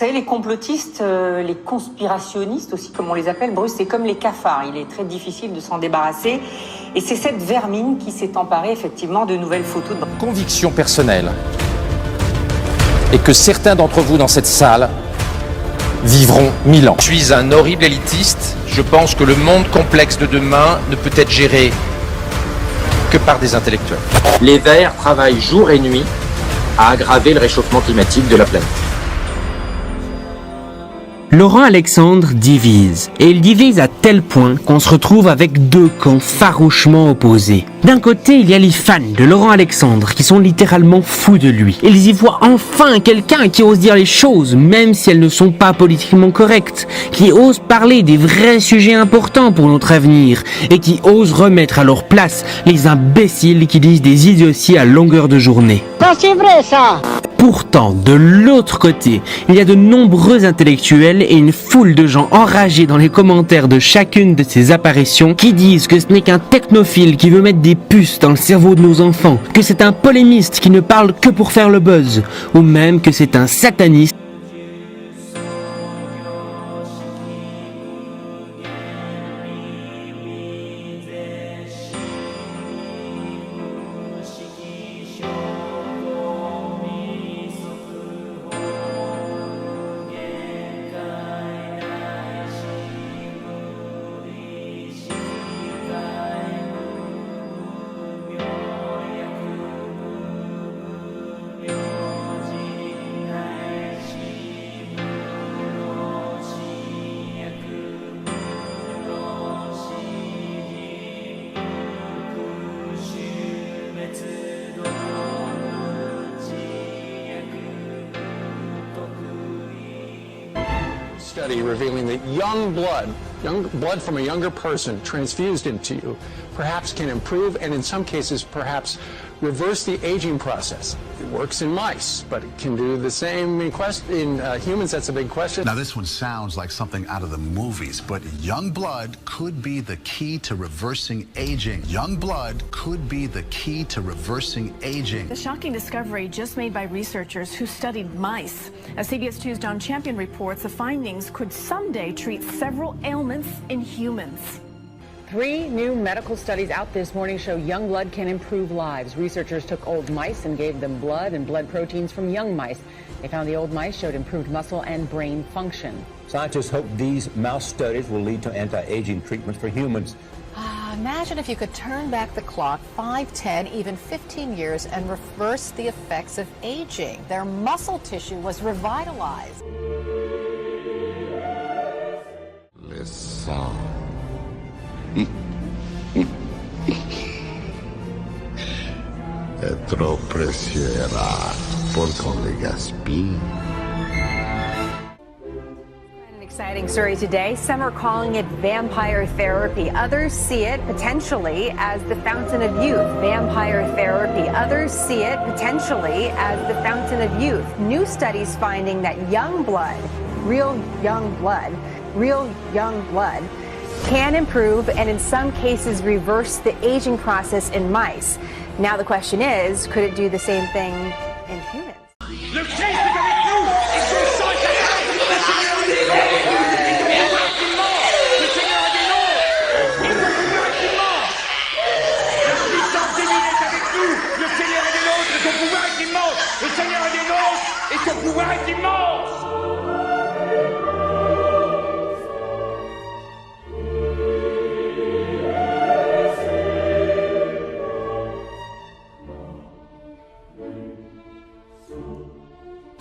Vous savez, les complotistes, les conspirationnistes aussi, comme on les appelle, Bruce, c'est comme les cafards. Il est très difficile de s'en débarrasser. Et c'est cette vermine qui s'est emparée effectivement de nouvelles photos. Conviction personnelle et que certains d'entre vous dans cette salle vivront 1000 ans. Je suis un horrible élitiste. Je pense que le monde complexe de demain ne peut être géré que par des intellectuels. Les Verts travaillent jour et nuit à aggraver le réchauffement climatique de la planète. Laurent Alexandre divise, et il divise à tel point qu'on se retrouve avec deux camps farouchement opposés. D'un côté, il y a les fans de Laurent Alexandre qui sont littéralement fous de lui. Ils y voient enfin quelqu'un qui ose dire les choses, même si elles ne sont pas politiquement correctes, qui ose parler des vrais sujets importants pour notre avenir, et qui ose remettre à leur place les imbéciles qui disent des idioties à longueur de journée. Ça c'est vrai ça! Pourtant, de l'autre côté, il y a de nombreux intellectuels et une foule de gens enragés dans les commentaires de chacune de ces apparitions qui disent que ce n'est qu'un technophile qui veut mettre des puces dans le cerveau de nos enfants, que c'est un polémiste qui ne parle que pour faire le buzz, ou même que c'est un sataniste. Study revealing that young blood from a younger person transfused into you perhaps can improve and in some cases perhaps reverse the aging process. It works in mice, but it can do the same in humans. That's a big question. Now this one sounds like something out of the movies, but young blood could be the key to reversing aging. Young blood could be the key to reversing aging. The shocking discovery just made by researchers who studied mice. As CBS 2's John Champion reports, the findings could someday treat several ailments in humans. 3 new medical studies out this morning show young blood can improve lives. Researchers took old mice and gave them blood and blood proteins from young mice. They found the old mice showed improved muscle and brain function. Scientists hope these mouse studies will lead to anti-aging treatments for humans. Imagine if you could turn back the clock 5, 10, even 15 years and reverse the effects of aging. Their muscle tissue was revitalized. Listen. È troppo presiera, porque le gaspille. An exciting story today. Some are calling it vampire therapy. Others see it potentially as the fountain of youth. Vampire therapy. Others see it potentially as the fountain of youth. New studies finding that young blood, real young blood, can improve and in some cases reverse the aging process in mice. Now the question is, could it do the same thing in humans? Le Christ est avec nous et son sang est à nous. Le Seigneur est des nôtres. Il nous pouvoir est immense. La puissance divine est avec nous. Le Seigneur est des nôtres et son pouvoir est immense. Le Seigneur est des nôtres et son pouvoir est immense.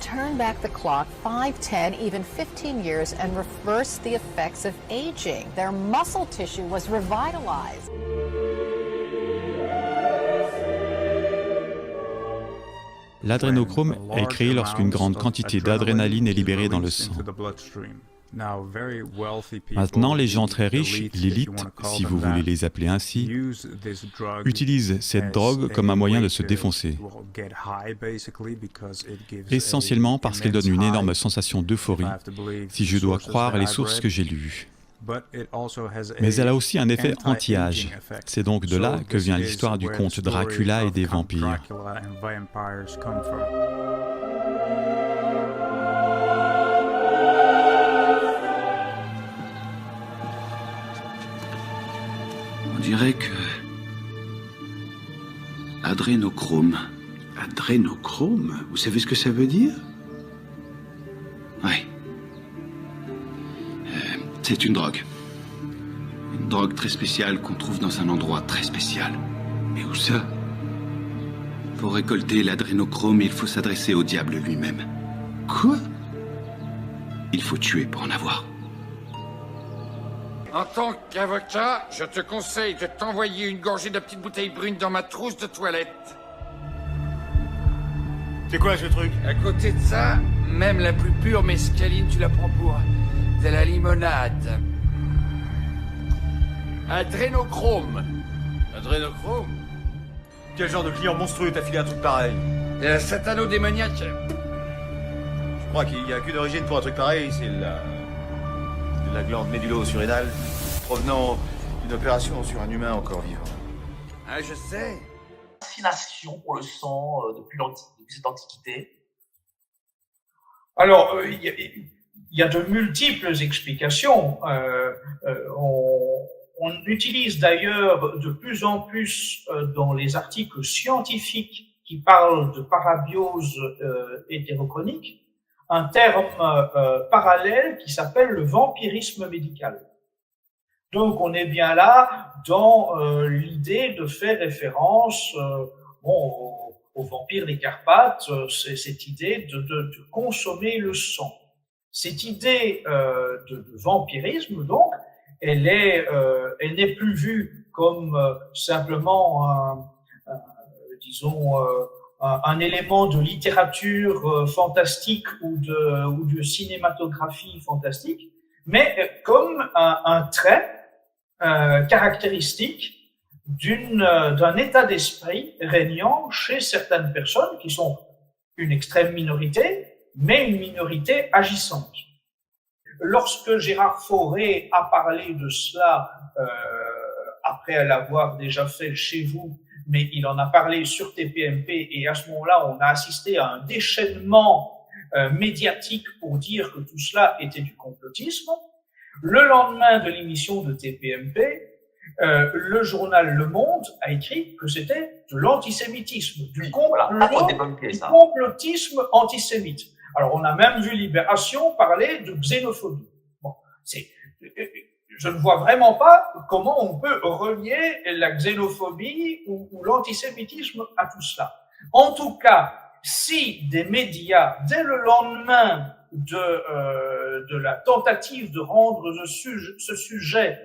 Turn back the clock 5, 10, even 15 years and reverse the effects of aging. Their muscle tissue was revitalized. L'adrénochrome est créé lorsqu'une grande quantité d'adrénaline est libérée dans le sang. Maintenant, les gens très riches, l'élite, si vous voulez les appeler ainsi, utilisent cette drogue comme un moyen de se défoncer. Essentiellement parce qu'elle donne une énorme sensation d'euphorie, si je dois croire les sources que j'ai lues. Mais elle a aussi un effet anti-âge. C'est donc de là que vient l'histoire du conte Dracula et des vampires. Adrénochrome. Adrénochrome? Vous savez ce que ça veut dire? Oui. C'est une drogue. Une drogue très spéciale qu'on trouve dans un endroit très spécial. Mais où ça? Pour récolter l'adrénochrome, il faut s'adresser au diable lui-même. Quoi? Il faut tuer pour en avoir. En tant qu'avocat, je te conseille de t'envoyer une gorgée de petite bouteille brune dans ma trousse de toilette. C'est quoi ce truc? À côté de ça, même la plus pure mescaline, tu la prends pour de la limonade. Adrénochrome. Adrénochrome? Quel genre de client monstrueux t'a filé un truc pareil? Satano démoniaque. Je crois qu'il n'y a qu'une origine pour un truc pareil, c'est la glande médulo-surrénale provenant d'une opération sur un humain encore vivant. Ah, je sais. Fascination pour le sang depuis cette antiquité. Alors, il y a de multiples explications. On utilise d'ailleurs de plus en plus dans les articles scientifiques qui parlent de parabiose hétérochronique un terme parallèle qui s'appelle le vampirisme médical. Donc on est bien là dans l'idée de faire référence aux vampires des Carpates, c'est cette idée de consommer le sang. Cette idée de vampirisme, donc, elle n'est plus vue comme simplement un élément de littérature fantastique ou de cinématographie fantastique, mais comme un trait caractéristique d'un état d'esprit régnant chez certaines personnes qui sont une extrême minorité, mais une minorité agissante. Lorsque Gérard Fauré a parlé de cela, après l'avoir déjà fait chez vous, mais il en a parlé sur TPMP, et à ce moment-là, on a assisté à un déchaînement médiatique pour dire que tout cela était du complotisme. Le lendemain de l'émission de TPMP, le journal Le Monde a écrit que c'était de l'antisémitisme, du complotisme antisémite. Alors, on a même vu Libération parler de xénophobie. Bon, je ne vois vraiment pas comment on peut relier la xénophobie ou l'antisémitisme à tout cela. En tout cas, si des médias, dès le lendemain de la tentative de rendre ce sujet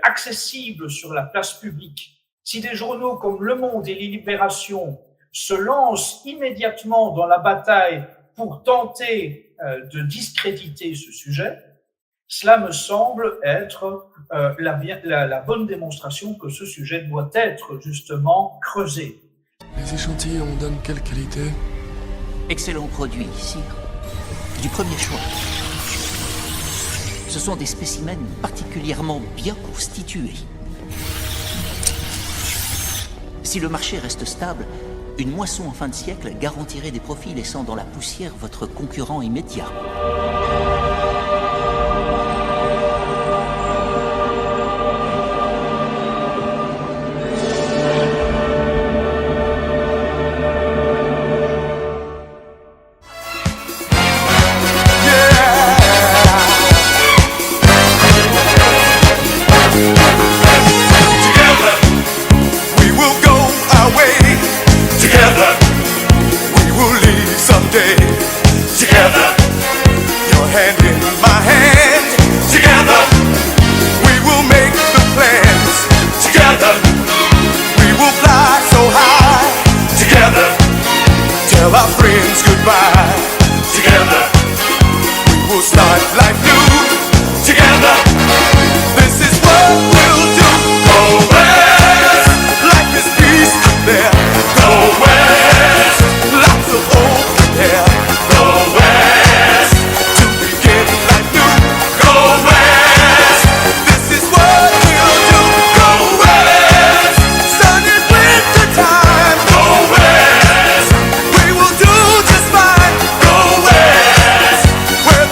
accessible sur la place publique, si des journaux comme Le Monde et Libération se lancent immédiatement dans la bataille pour tenter de discréditer ce sujet, cela me semble être la bonne démonstration que ce sujet doit être justement creusé. Les échantillons donnent quelle qualité? Excellent produit, sire. Du premier choix. Ce sont des spécimens particulièrement bien constitués. Si le marché reste stable, une moisson en fin de siècle garantirait des profits laissant dans la poussière votre concurrent immédiat.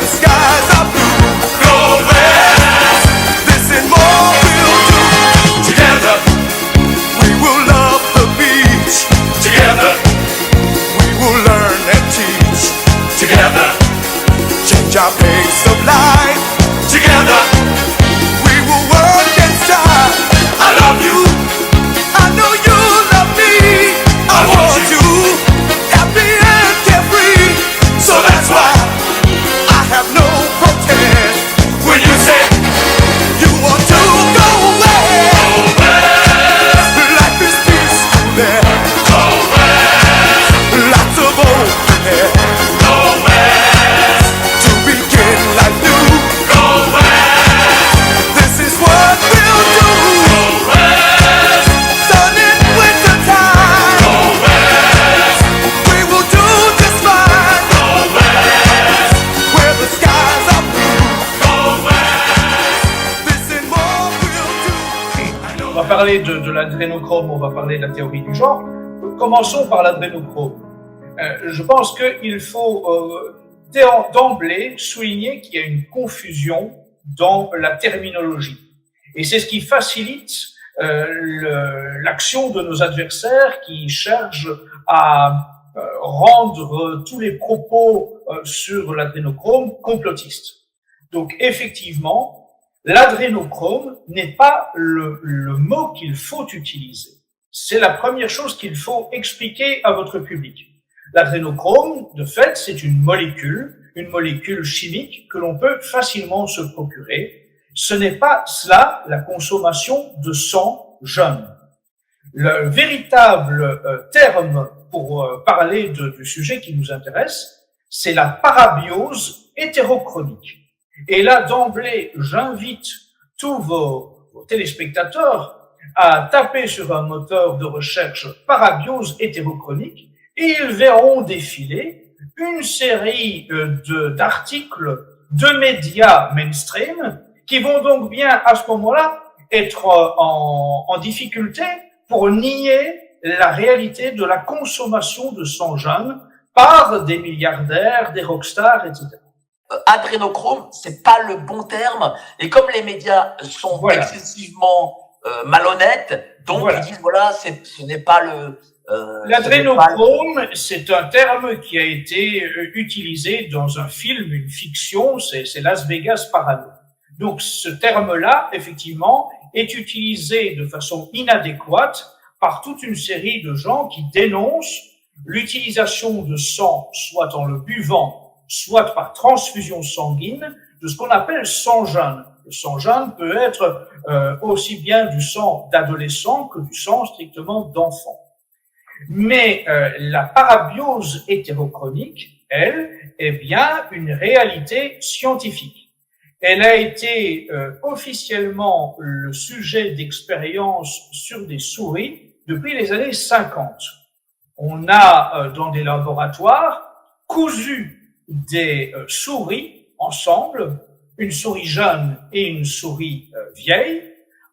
Skies are our pace of life. Together, we will work and strive. I love you. I know you love me. I want you happy and carefree. So that's why I have no protest when you say you want to go west. Life is peaceful there. Go west. Lots of open air. Go west. To begin life new. Go west. This is what we'll do. Go west. Sun in winter time. Go west. We will do just fine. Go west. Where the skies are blue. Go west. This and more we'll do. On va parler de l'adrénochrome, on va parler de la théorie du genre. Commençons par l'adrénochrome. Je pense qu'il faut d'emblée souligner qu'il y a une confusion dans la terminologie. Et c'est ce qui facilite l'action de nos adversaires qui cherchent à rendre tous les propos sur l'adrénochrome complotistes. Donc effectivement, l'adrénochrome n'est pas le mot qu'il faut utiliser. C'est la première chose qu'il faut expliquer à votre public. L'adrénochrome, de fait, c'est une molécule chimique que l'on peut facilement se procurer. Ce n'est pas cela la consommation de sang jeune. Le véritable terme pour parler du sujet qui nous intéresse, c'est la parabiose hétérochronique. Et là, d'emblée, j'invite tous vos téléspectateurs à taper sur un moteur de recherche parabiose hétérochronique et ils verront défiler une série d'articles de médias mainstream qui vont donc bien, à ce moment-là, être en difficulté pour nier la réalité de la consommation de sang jeune par des milliardaires, des rockstars, etc. Adrénochrome, c'est pas le bon terme. Et comme les médias sont excessivement malhonnêtes, donc ils disent voilà, ce n'est pas le. L'adrénochrome, c'est un terme qui a été utilisé dans un film, une fiction, c'est Las Vegas Parano. Donc ce terme-là, effectivement, est utilisé de façon inadéquate par toute une série de gens qui dénoncent l'utilisation de sang, soit en le buvant, soit par transfusion sanguine, de ce qu'on appelle sang jeune. Le sang jeune peut être aussi bien du sang d'adolescent que du sang strictement d'enfant. Mais la parabiose hétérochronique, elle, est bien une réalité scientifique. Elle a été officiellement le sujet d'expériences sur des souris depuis les années 50. On a, dans des laboratoires, cousu des souris ensemble, une souris jeune et une souris vieille,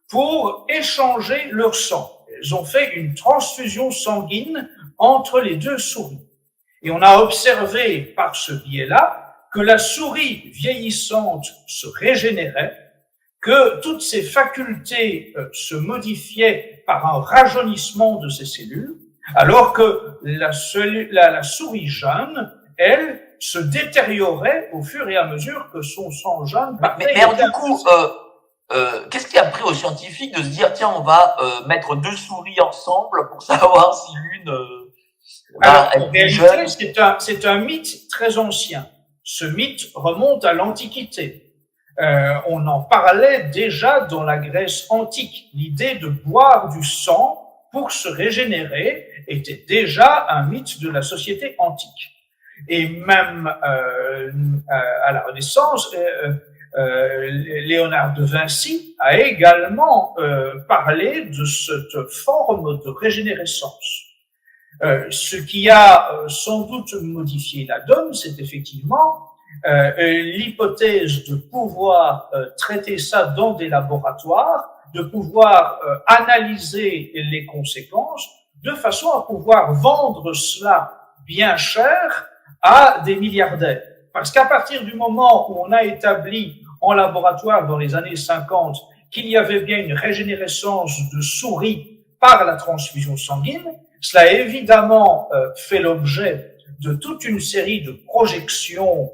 pour échanger leur sang. Ils ont fait une transfusion sanguine entre les deux souris. Et on a observé par ce biais-là que la souris vieillissante se régénérait, que toutes ses facultés se modifiaient par un rajeunissement de ses cellules, alors que la souris jeune, elle, se détériorait au fur et à mesure que son sang jeune... Mais du coup, qu'est-ce qui a pris aux scientifiques de se dire, tiens, on va mettre deux souris ensemble pour savoir si l'une... Alors, en réalité, c'est un mythe très ancien. Ce mythe remonte à l'Antiquité. On en parlait déjà dans la Grèce antique. L'idée de boire du sang pour se régénérer était déjà un mythe de la société antique. Et même à la Renaissance, Léonard de Vinci a également parlé de cette forme de régénérescence. Ce qui a sans doute modifié la donne, c'est effectivement l'hypothèse de pouvoir traiter ça dans des laboratoires, de pouvoir analyser les conséquences, de façon à pouvoir vendre cela bien cher à des milliardaires. Parce qu'à partir du moment où on a établi en laboratoire dans les années 50 qu'il y avait bien une régénérescence de souris par la transfusion sanguine, cela a évidemment fait l'objet de toute une série de projections,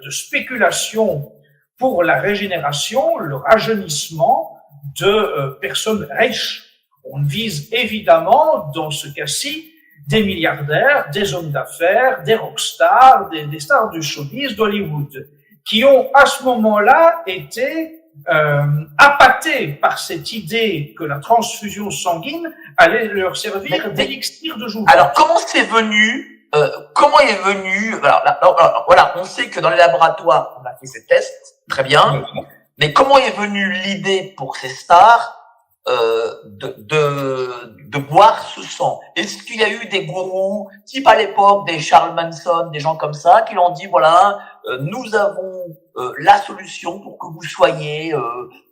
de spéculations pour la régénération, le rajeunissement de personnes riches. On vise évidemment, dans ce cas-ci, des milliardaires, des hommes d'affaires, des rockstars, des stars du showbiz d'Hollywood, qui ont à ce moment-là été appâtés par cette idée que la transfusion sanguine allait leur servir d'élixir de jouvence. Alors comment est venu, alors, voilà, on sait que dans les laboratoires, on a fait ces tests, très bien, mais comment est venue l'idée pour ces stars de boire ce sang? Est-ce qu'il y a eu des gourous, type à l'époque des Charles Manson, des gens comme ça, qui l'ont dit, voilà, nous avons la solution pour que vous soyez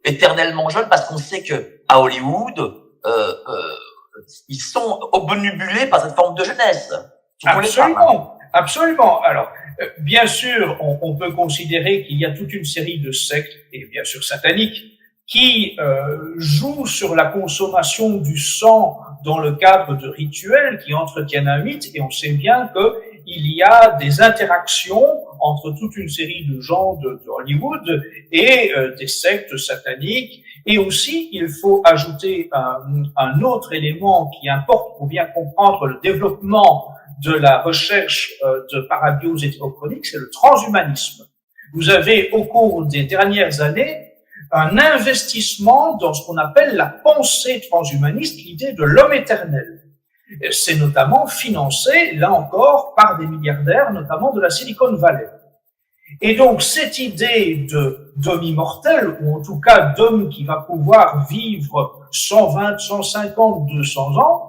éternellement jeunes, parce qu'on sait que à Hollywood, ils sont obnubilés par cette forme de jeunesse. Absolument, absolument. Alors, bien sûr, on peut considérer qu'il y a toute une série de sectes, et bien sûr sataniques, qui jouent sur la consommation du sang dans le cadre de rituels qui entretiennent un mythe, et on sait bien que il y a des interactions entre toute une série de gens de Hollywood et des sectes sataniques. Et aussi, il faut ajouter un autre élément qui importe pour bien comprendre le développement de la recherche de parabiose hétérochronique, c'est le transhumanisme. Vous avez, au cours des dernières années, un investissement dans ce qu'on appelle la pensée transhumaniste, l'idée de l'homme éternel. C'est notamment financé, là encore, par des milliardaires, notamment de la Silicon Valley. Et donc, cette idée d'homme immortel, ou en tout cas d'homme qui va pouvoir vivre 120, 150, 200 ans,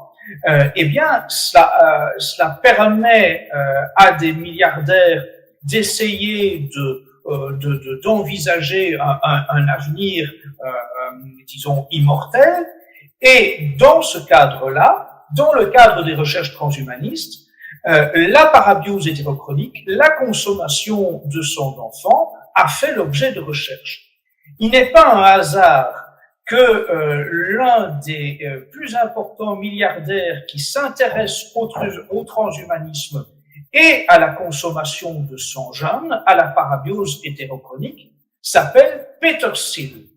eh bien, cela permet à des milliardaires d'essayer d'envisager un avenir, disons, immortel. Et dans ce cadre-là, dans le cadre des recherches transhumanistes, la parabiose hétérochronique, la consommation de sang d'enfant a fait l'objet de recherches. Il n'est pas un hasard que l'un des plus importants milliardaires qui s'intéresse au transhumanisme et à la consommation de sang jeune, à la parabiose hétérochronique, s'appelle Peter Thiel.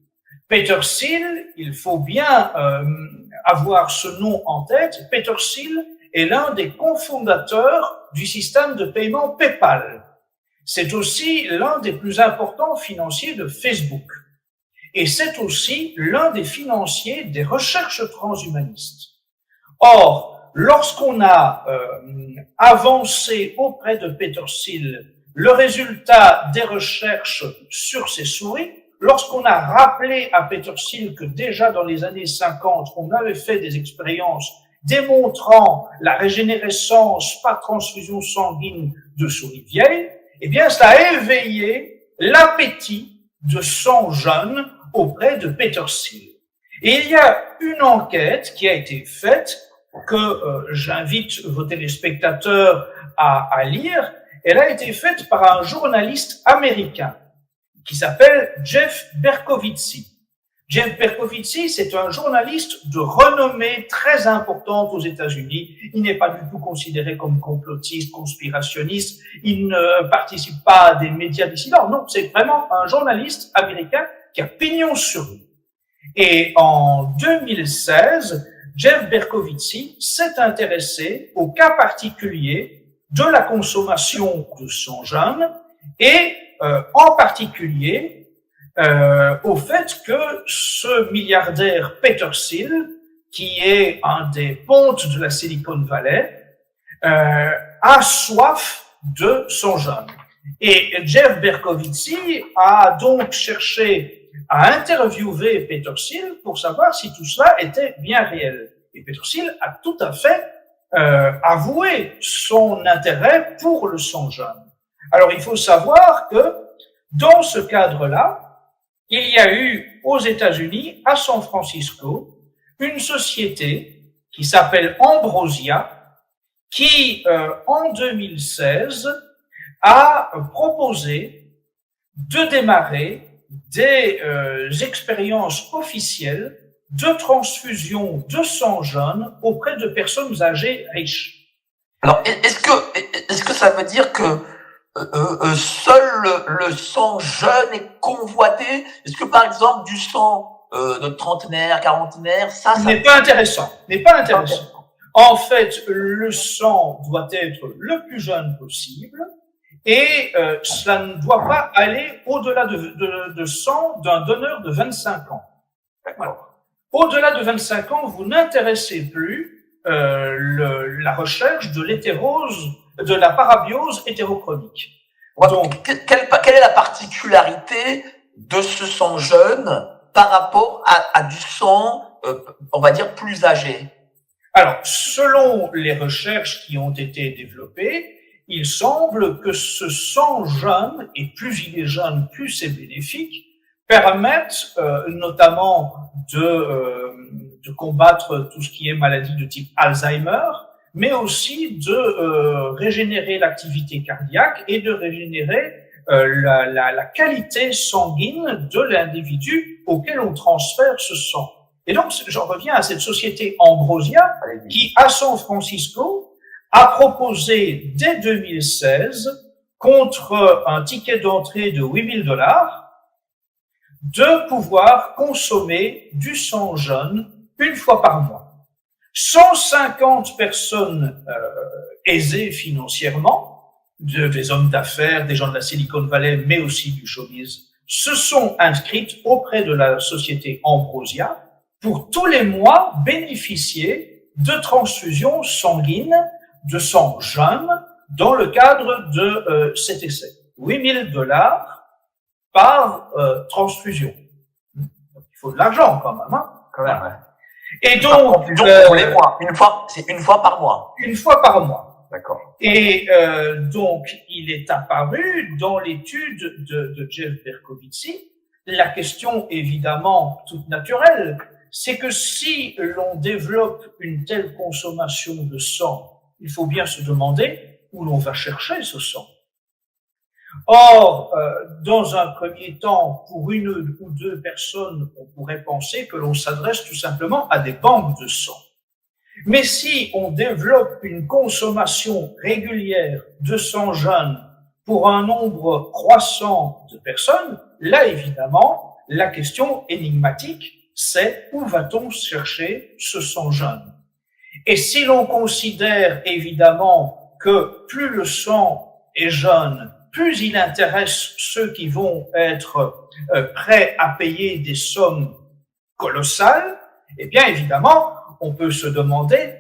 Peter Thiel, il faut bien avoir ce nom en tête. Peter Thiel est l'un des cofondateurs du système de paiement PayPal. C'est aussi l'un des plus importants financiers de Facebook. Et c'est aussi l'un des financiers des recherches transhumanistes. Or, lorsqu'on a avancé auprès de Peter Thiel le résultat des recherches sur ces souris, lorsqu'on a rappelé à Peter Thiel que déjà dans les années 50, on avait fait des expériences démontrant la régénérescence par transfusion sanguine de souris vieilles, eh bien, cela a éveillé l'appétit de sang jeune auprès de Peter Thiel. Et il y a une enquête qui a été faite, que j'invite vos téléspectateurs à lire. Elle a été faite par un journaliste américain qui s'appelle Jeff Berkovitzy. Jeff Berkovitzy, c'est un journaliste de renommée très importante aux États-Unis. Il n'est pas du tout considéré comme complotiste, conspirationniste. Il ne participe pas à des médias dissidents. Non, c'est vraiment un journaliste américain qui a pignon sur rue. Et en 2016, Jeff Berkovitzy s'est intéressé au cas particulier de la consommation de sang jeune et en particulier au fait que ce milliardaire Peter Thiel, qui est un des pontes de la Silicon Valley, a soif de sang jeune. Et Jeff Berkovitzy a donc cherché à interviewer Peter Thiel pour savoir si tout cela était bien réel. Et Peter Thiel a tout à fait avoué son intérêt pour le sang jeune. Alors, il faut savoir que dans ce cadre-là, il y a eu aux États-Unis, à San Francisco, une société qui s'appelle Ambrosia, qui, en 2016, a proposé de démarrer des expériences officielles de transfusion de sang jeune auprès de personnes âgées riches. Alors, est-ce que ça veut dire que seul le sang jeune est convoité? Est-ce que par exemple du sang de trentenaire, quarantenaire, ça n'est pas intéressant. N'est pas intéressant. En fait, le sang doit être le plus jeune possible et cela ne doit pas aller au-delà de sang d'un donneur de 25 ans. Voilà. Au-delà de 25 ans, vous n'intéressez plus la recherche de l'hétérose, de la parabiose hétérochronique. Donc, quelle est la particularité de ce sang jeune par rapport à du sang, on va dire, plus âgé? Alors, selon les recherches qui ont été développées, il semble que ce sang jeune, et plus il est jeune, plus c'est bénéfique, permettent notamment de combattre tout ce qui est maladie de type Alzheimer, mais aussi de régénérer l'activité cardiaque et de régénérer la qualité sanguine de l'individu auquel on transfère ce sang. Et donc, j'en reviens à cette société Ambrosia qui, à San Francisco, a proposé dès 2016, contre un ticket d'entrée de $8,000, de pouvoir consommer du sang jeune une fois par mois. 150 personnes aisées financièrement, des hommes d'affaires, des gens de la Silicon Valley, mais aussi du showbiz, se sont inscrites auprès de la société Ambrosia pour tous les mois bénéficier de transfusions sanguines, de sang jeune, dans le cadre de cet essai. $8,000 par transfusion. Donc, il faut de l'argent quand même, hein. Quand même, ouais. Et donc, tous les mois, c'est une fois par mois. Une fois par mois. D'accord. Et donc, il est apparu dans l'étude de Jeff Berkovitzy, la question évidemment toute naturelle, c'est que si l'on développe une telle consommation de sang, il faut bien se demander où l'on va chercher ce sang. Or, dans un premier temps, pour une ou deux personnes, on pourrait penser que l'on s'adresse tout simplement à des banques de sang. Mais si on développe une consommation régulière de sang jeune pour un nombre croissant de personnes, là, évidemment, la question énigmatique, c'est où va-t-on chercher ce sang jeune? Et si l'on considère évidemment que plus le sang est jeune, plus il intéresse ceux qui vont être prêts à payer des sommes colossales, eh bien évidemment, on peut se demander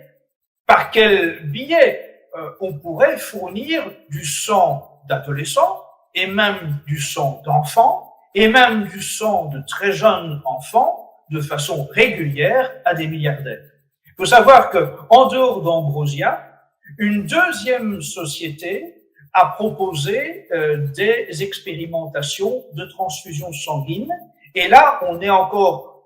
par quel biais on pourrait fournir du sang d'adolescents et même du sang d'enfants et même du sang de très jeunes enfants de façon régulière à des milliardaires. Il faut savoir que, en dehors d'Ambrosia, une deuxième société a proposé des expérimentations de transfusion sanguine. Et là, on est encore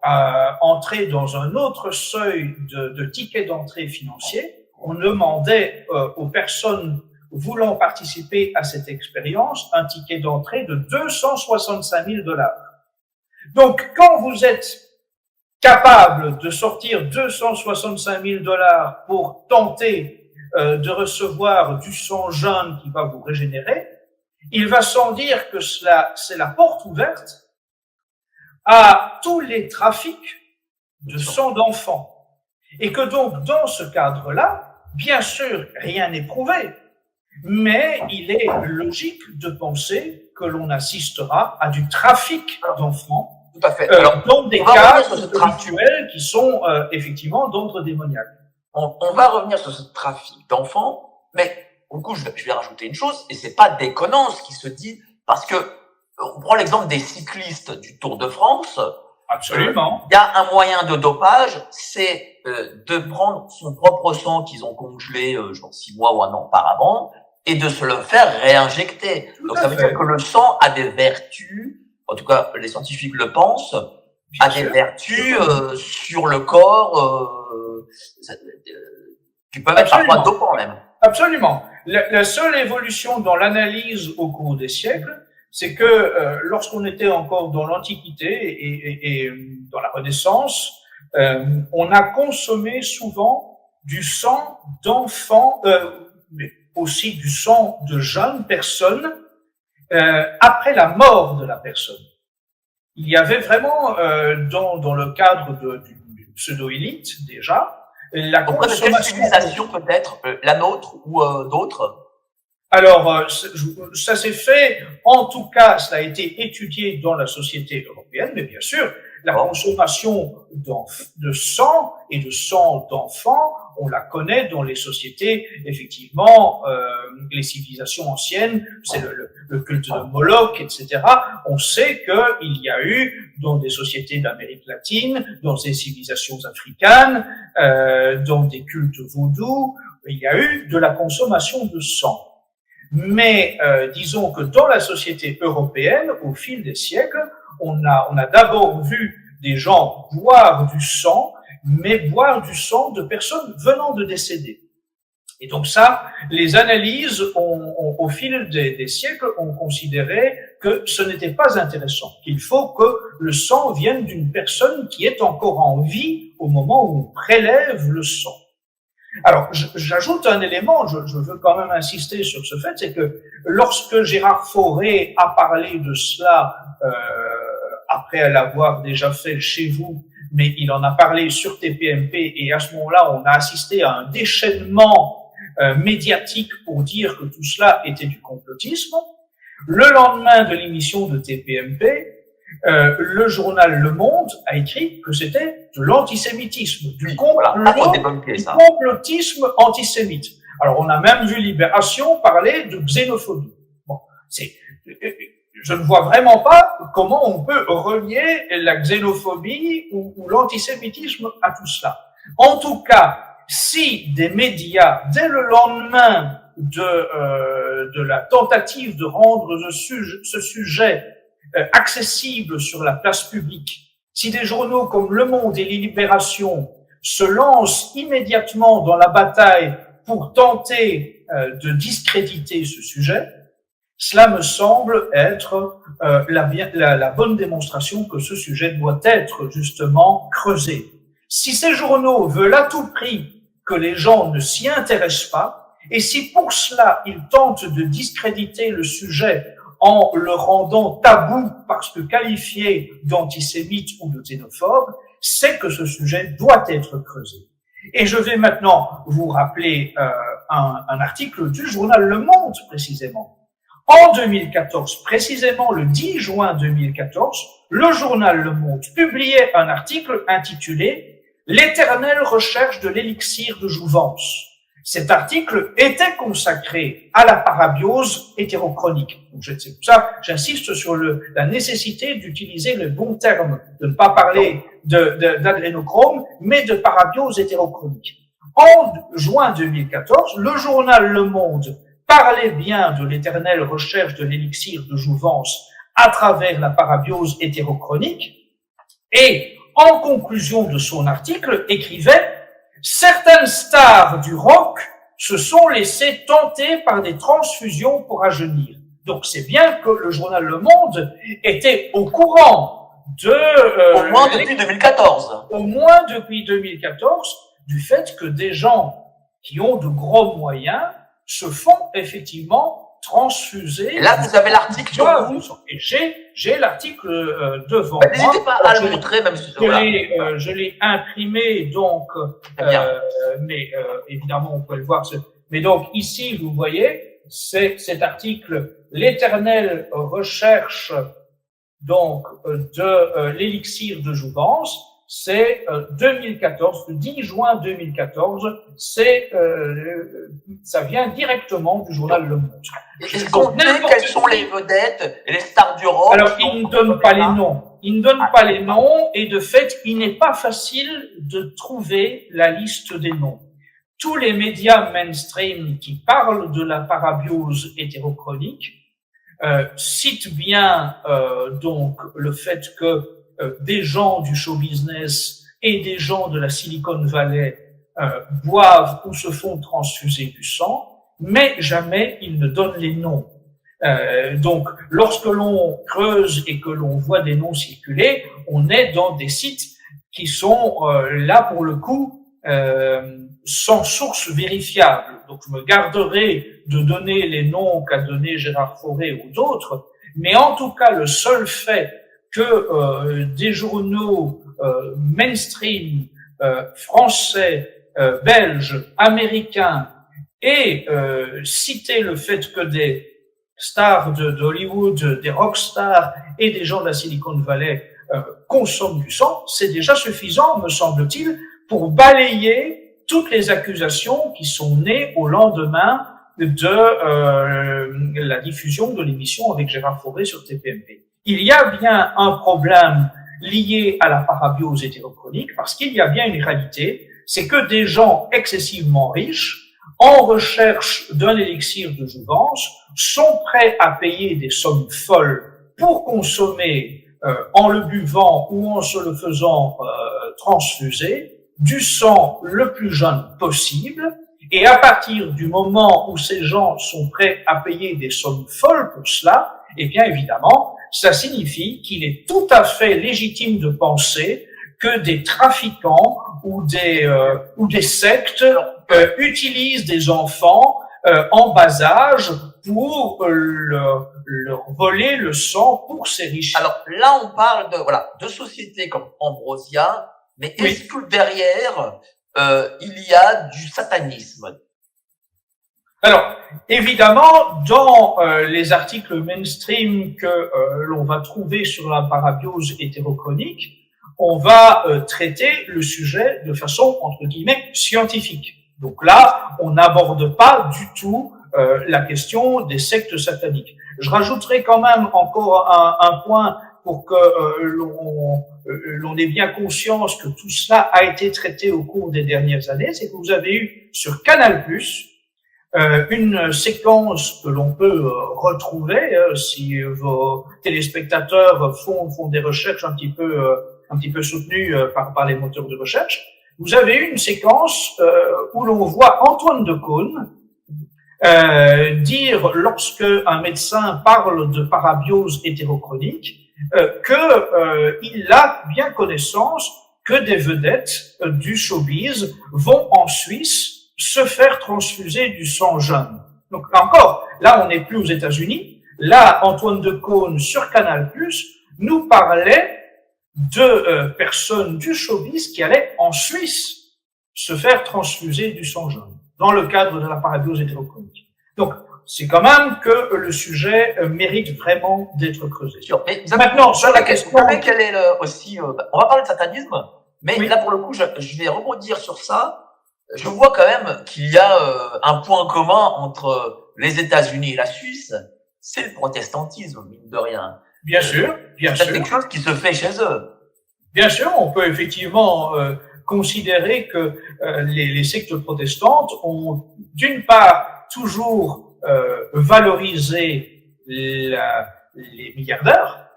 entré dans un autre seuil de ticket d'entrée financier. On demandait aux personnes voulant participer à cette expérience un ticket d'entrée de $265,000. Donc, quand vous êtes capable de sortir $265,000 pour tenter de recevoir du sang jeune qui va vous régénérer, il va sans dire que c'est la porte ouverte à tous les trafics de sang d'enfants. Et que donc, dans ce cadre-là, bien sûr, rien n'est prouvé, mais il est logique de penser que l'on assistera à du trafic d'enfants. Tout à fait. Dans des cas spirituels qui sont effectivement d'ordre démoniaque. On va revenir sur ce trafic d'enfants, mais au coup, je vais rajouter une chose, et c'est pas déconnant ce qui se dit, parce que on prend l'exemple des cyclistes du Tour de France. Absolument. Il y a un moyen de dopage, c'est de prendre son propre sang qu'ils ont congelé genre 6 mois ou 1 an auparavant, et de se le faire réinjecter. Donc ça veut dire que le sang a des vertus, en tout cas les scientifiques le pensent, a des vertus sur le corps qui peuvent être parfois dopants même. Absolument. La seule évolution dans l'analyse au cours des siècles, c'est que lorsqu'on était encore dans l'Antiquité et dans la Renaissance, on a consommé souvent du sang d'enfants, mais aussi du sang de jeunes personnes après la mort de la personne. Il y avait vraiment, dans le cadre d'une pseudo-élite déjà, la consommation... Quelle civilisation peut-être, la nôtre ou d'autres? Alors, ça s'est fait, en tout cas, cela a été étudié dans la société européenne, mais bien sûr, la consommation de sang et de sang d'enfants, on la connaît dans les sociétés, effectivement, les civilisations anciennes, c'est le culte de Moloch, etc. On sait qu'il y a eu, dans des sociétés d'Amérique latine, dans des civilisations africaines, dans des cultes vaudous, il y a eu de la consommation de sang. Mais disons que dans la société européenne, au fil des siècles, on a d'abord vu des gens boire du sang, mais boire du sang de personnes venant de décéder. Et donc ça, les analyses au fil des siècles ont considéré que ce n'était pas intéressant, qu'il faut que le sang vienne d'une personne qui est encore en vie au moment où on prélève le sang. Alors, j'ajoute un élément, je veux quand même insister sur ce fait, c'est que lorsque Gérard Fauré a parlé de cela, après l'avoir déjà fait chez vous, mais il en a parlé sur TPMP, et à ce moment-là, on a assisté à un déchaînement médiatique pour dire que tout cela était du complotisme. Le lendemain de l'émission de TPMP, le journal Le Monde a écrit que c'était de l'antisémitisme, du complotisme antisémite. Alors, on a même vu Libération parler de xénophobie. Bon, je ne vois vraiment pas comment on peut relier la xénophobie ou l'antisémitisme à tout cela. En tout cas, si des médias, dès le lendemain de la tentative de rendre ce sujet accessible sur la place publique, si des journaux comme Le Monde et Libération se lancent immédiatement dans la bataille pour tenter de discréditer ce sujet, cela me semble être la bonne démonstration que ce sujet doit être justement creusé. Si ces journaux veulent à tout prix que les gens ne s'y intéressent pas, et si pour cela ils tentent de discréditer le sujet en le rendant tabou parce que qualifié d'antisémite ou de xénophobe, c'est que ce sujet doit être creusé. Et je vais maintenant vous rappeler un article du journal Le Monde, précisément. En 2014, précisément le 10 juin 2014, le journal Le Monde publiait un article intitulé « L'éternelle recherche de l'élixir de jouvence ». Cet article était consacré à la parabiose hétérochronique. Donc, c'est pour ça j'insiste sur la nécessité d'utiliser le bon terme, de ne pas parler d'adrénochrome, mais de parabiose hétérochronique. En juin 2014, le journal Le Monde parlait bien de l'éternelle recherche de l'élixir de jouvence à travers la parabiose hétérochronique, et en conclusion de son article écrivait « Certaines stars du rock se sont laissées tenter par des transfusions pour rajeunir ». Donc c'est bien que le journal Le Monde était au courant au moins depuis 2014. Au moins depuis 2014, du fait que des gens qui ont de gros moyens se font effectivement transfuser. Et là, vous avez l'article sur vous. Et j'ai l'article devant moi. N'hésitez pas à le montrer, même si je l'ai imprimé, donc, mais évidemment, on peut le voir. Mais donc, ici, vous voyez, c'est cet article, l'éternelle recherche, donc, de l'élixir de jouvence. C'est 2014, le 10 juin 2014, ça vient directement du journal Le Monde. Est-ce qu'on sait quelles sont les vedettes et les stars du rock? Alors, il ne donne pas les noms. Il ne donne pas les noms, et de fait, il n'est pas facile de trouver la liste des noms. Tous les médias mainstream qui parlent de la parabiose hétérochronique citent bien donc le fait que des gens du show business et des gens de la Silicon Valley boivent ou se font transfuser du sang, mais jamais ils ne donnent les noms. Donc, lorsque l'on creuse et que l'on voit des noms circuler, on est dans des sites qui sont là pour le coup sans source vérifiable. Donc je me garderai de donner les noms qu'a donné Gérard Fauré ou d'autres, mais en tout cas le seul fait que des journaux mainstream français, belges, américains aient cité le fait que des stars d'Hollywood, des rockstars et des gens de la Silicon Valley consomment du sang, c'est déjà suffisant, me semble-t-il, pour balayer toutes les accusations qui sont nées au lendemain de la diffusion de l'émission avec Gérard Fauré sur TPMP. Il y a bien un problème lié à la parabiose hétérochronique, parce qu'il y a bien une réalité, c'est que des gens excessivement riches, en recherche d'un élixir de jouvence, sont prêts à payer des sommes folles pour consommer, en le buvant ou en se le faisant transfuser, du sang le plus jeune possible, et à partir du moment où ces gens sont prêts à payer des sommes folles pour cela, eh bien évidemment, ça signifie qu'il est tout à fait légitime de penser que des trafiquants ou des sectes utilisent des enfants en bas âge pour leur voler le sang pour ces riches. Alors là, on parle de sociétés comme Ambrosia, mais est-ce que derrière, il y a du satanisme? Alors, évidemment, dans les articles mainstream que l'on va trouver sur la parabiose hétérochronique, on va traiter le sujet de façon, entre guillemets, scientifique. Donc là, on n'aborde pas du tout la question des sectes sataniques. Je rajouterai quand même encore un point pour que l'on ait bien conscience que tout cela a été traité au cours des dernières années, c'est que vous avez eu sur Canal+, une séquence que l'on peut retrouver si vos téléspectateurs font des recherches un petit peu soutenues par les moteurs de recherche. Vous avez eu une séquence où l'on voit Antoine Decaune dire, lorsque un médecin parle de parabiose hétérochronique, qu'il a bien connaissance que des vedettes du showbiz vont en Suisse se faire transfuser du sang jeune. Donc là encore, là on n'est plus aux États-Unis. Là, Antoine Decaune sur Canal+ nous parlait de personnes du showbiz qui allaient en Suisse se faire transfuser du sang jaune dans le cadre de la parabiose hétérochronique. Donc, c'est quand même que le sujet mérite vraiment d'être creusé. Mais maintenant, sur la question, quel est aussi, on va parler de satanisme, mais là pour le coup, je vais rebondir sur ça. Je vois quand même qu'il y a un point commun entre les États-Unis et la Suisse, c'est le protestantisme, mine de rien. Bien sûr, bien sûr. C'est quelque chose qui se fait chez eux. Bien sûr, on peut effectivement considérer que les sectes protestantes ont d'une part toujours valorisé les milliardaires.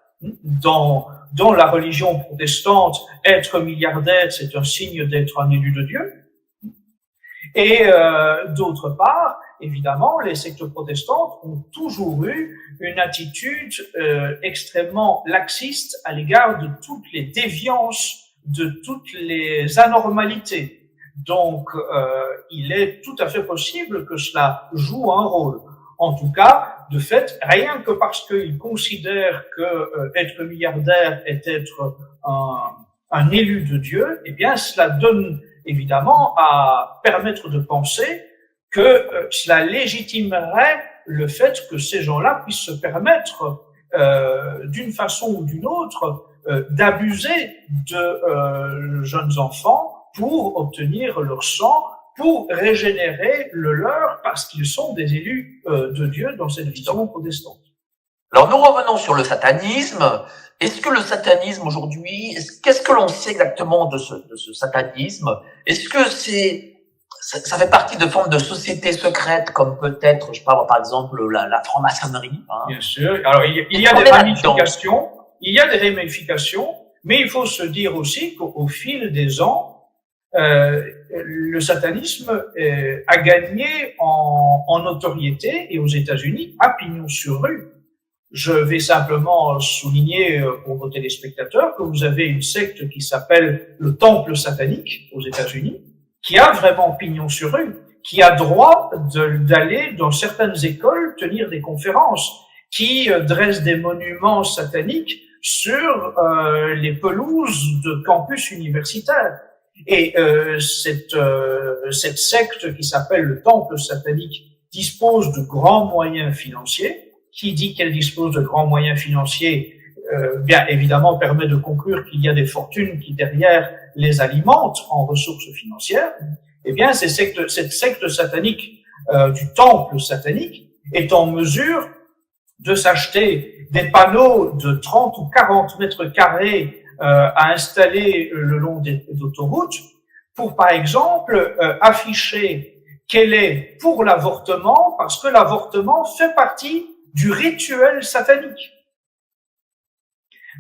Dans la religion protestante, être milliardaire, c'est un signe d'être un élu de Dieu. Et d'autre part, évidemment, les sectes protestantes ont toujours eu une attitude extrêmement laxiste à l'égard de toutes les déviances, de toutes les anormalités. Donc, il est tout à fait possible que cela joue un rôle. En tout cas, de fait, rien que parce qu'ils considèrent que être milliardaire est être un élu de Dieu, eh bien, cela donne évidemment à permettre de penser que cela légitimerait le fait que ces gens-là puissent se permettre d'une façon ou d'une autre d'abuser de jeunes enfants pour obtenir leur sang, pour régénérer le leur parce qu'ils sont des élus de Dieu dans cette vision protestante. Alors nous revenons sur le satanisme. Est-ce que le satanisme aujourd'hui, qu'est-ce que l'on sait exactement de ce satanisme? Est-ce que ça fait partie de formes de sociétés secrètes comme peut-être, je sais pas, par exemple, la franc-maçonnerie, hein? Bien sûr. Alors, il y a des ramifications. Il y a des ramifications, mais il faut se dire aussi qu'au fil des ans, le satanisme a gagné en notoriété et aux États-Unis à pignon sur rue. Je vais simplement souligner pour vos téléspectateurs que vous avez une secte qui s'appelle le Temple satanique aux États-Unis, qui a vraiment pignon sur rue, qui a droit d'aller dans certaines écoles tenir des conférences, qui dresse des monuments sataniques sur les pelouses de campus universitaires. Et cette secte qui s'appelle le Temple satanique dispose de grands moyens financiers. Qui dit qu'elle dispose de grands moyens financiers, bien évidemment permet de conclure qu'il y a des fortunes qui derrière les alimentent en ressources financières. Eh bien, cette secte satanique du Temple satanique est en mesure de s'acheter des panneaux de 30 ou 40 mètres carrés à installer le long des autoroutes pour, par exemple, afficher qu'elle est pour l'avortement parce que l'avortement fait partie du rituel satanique.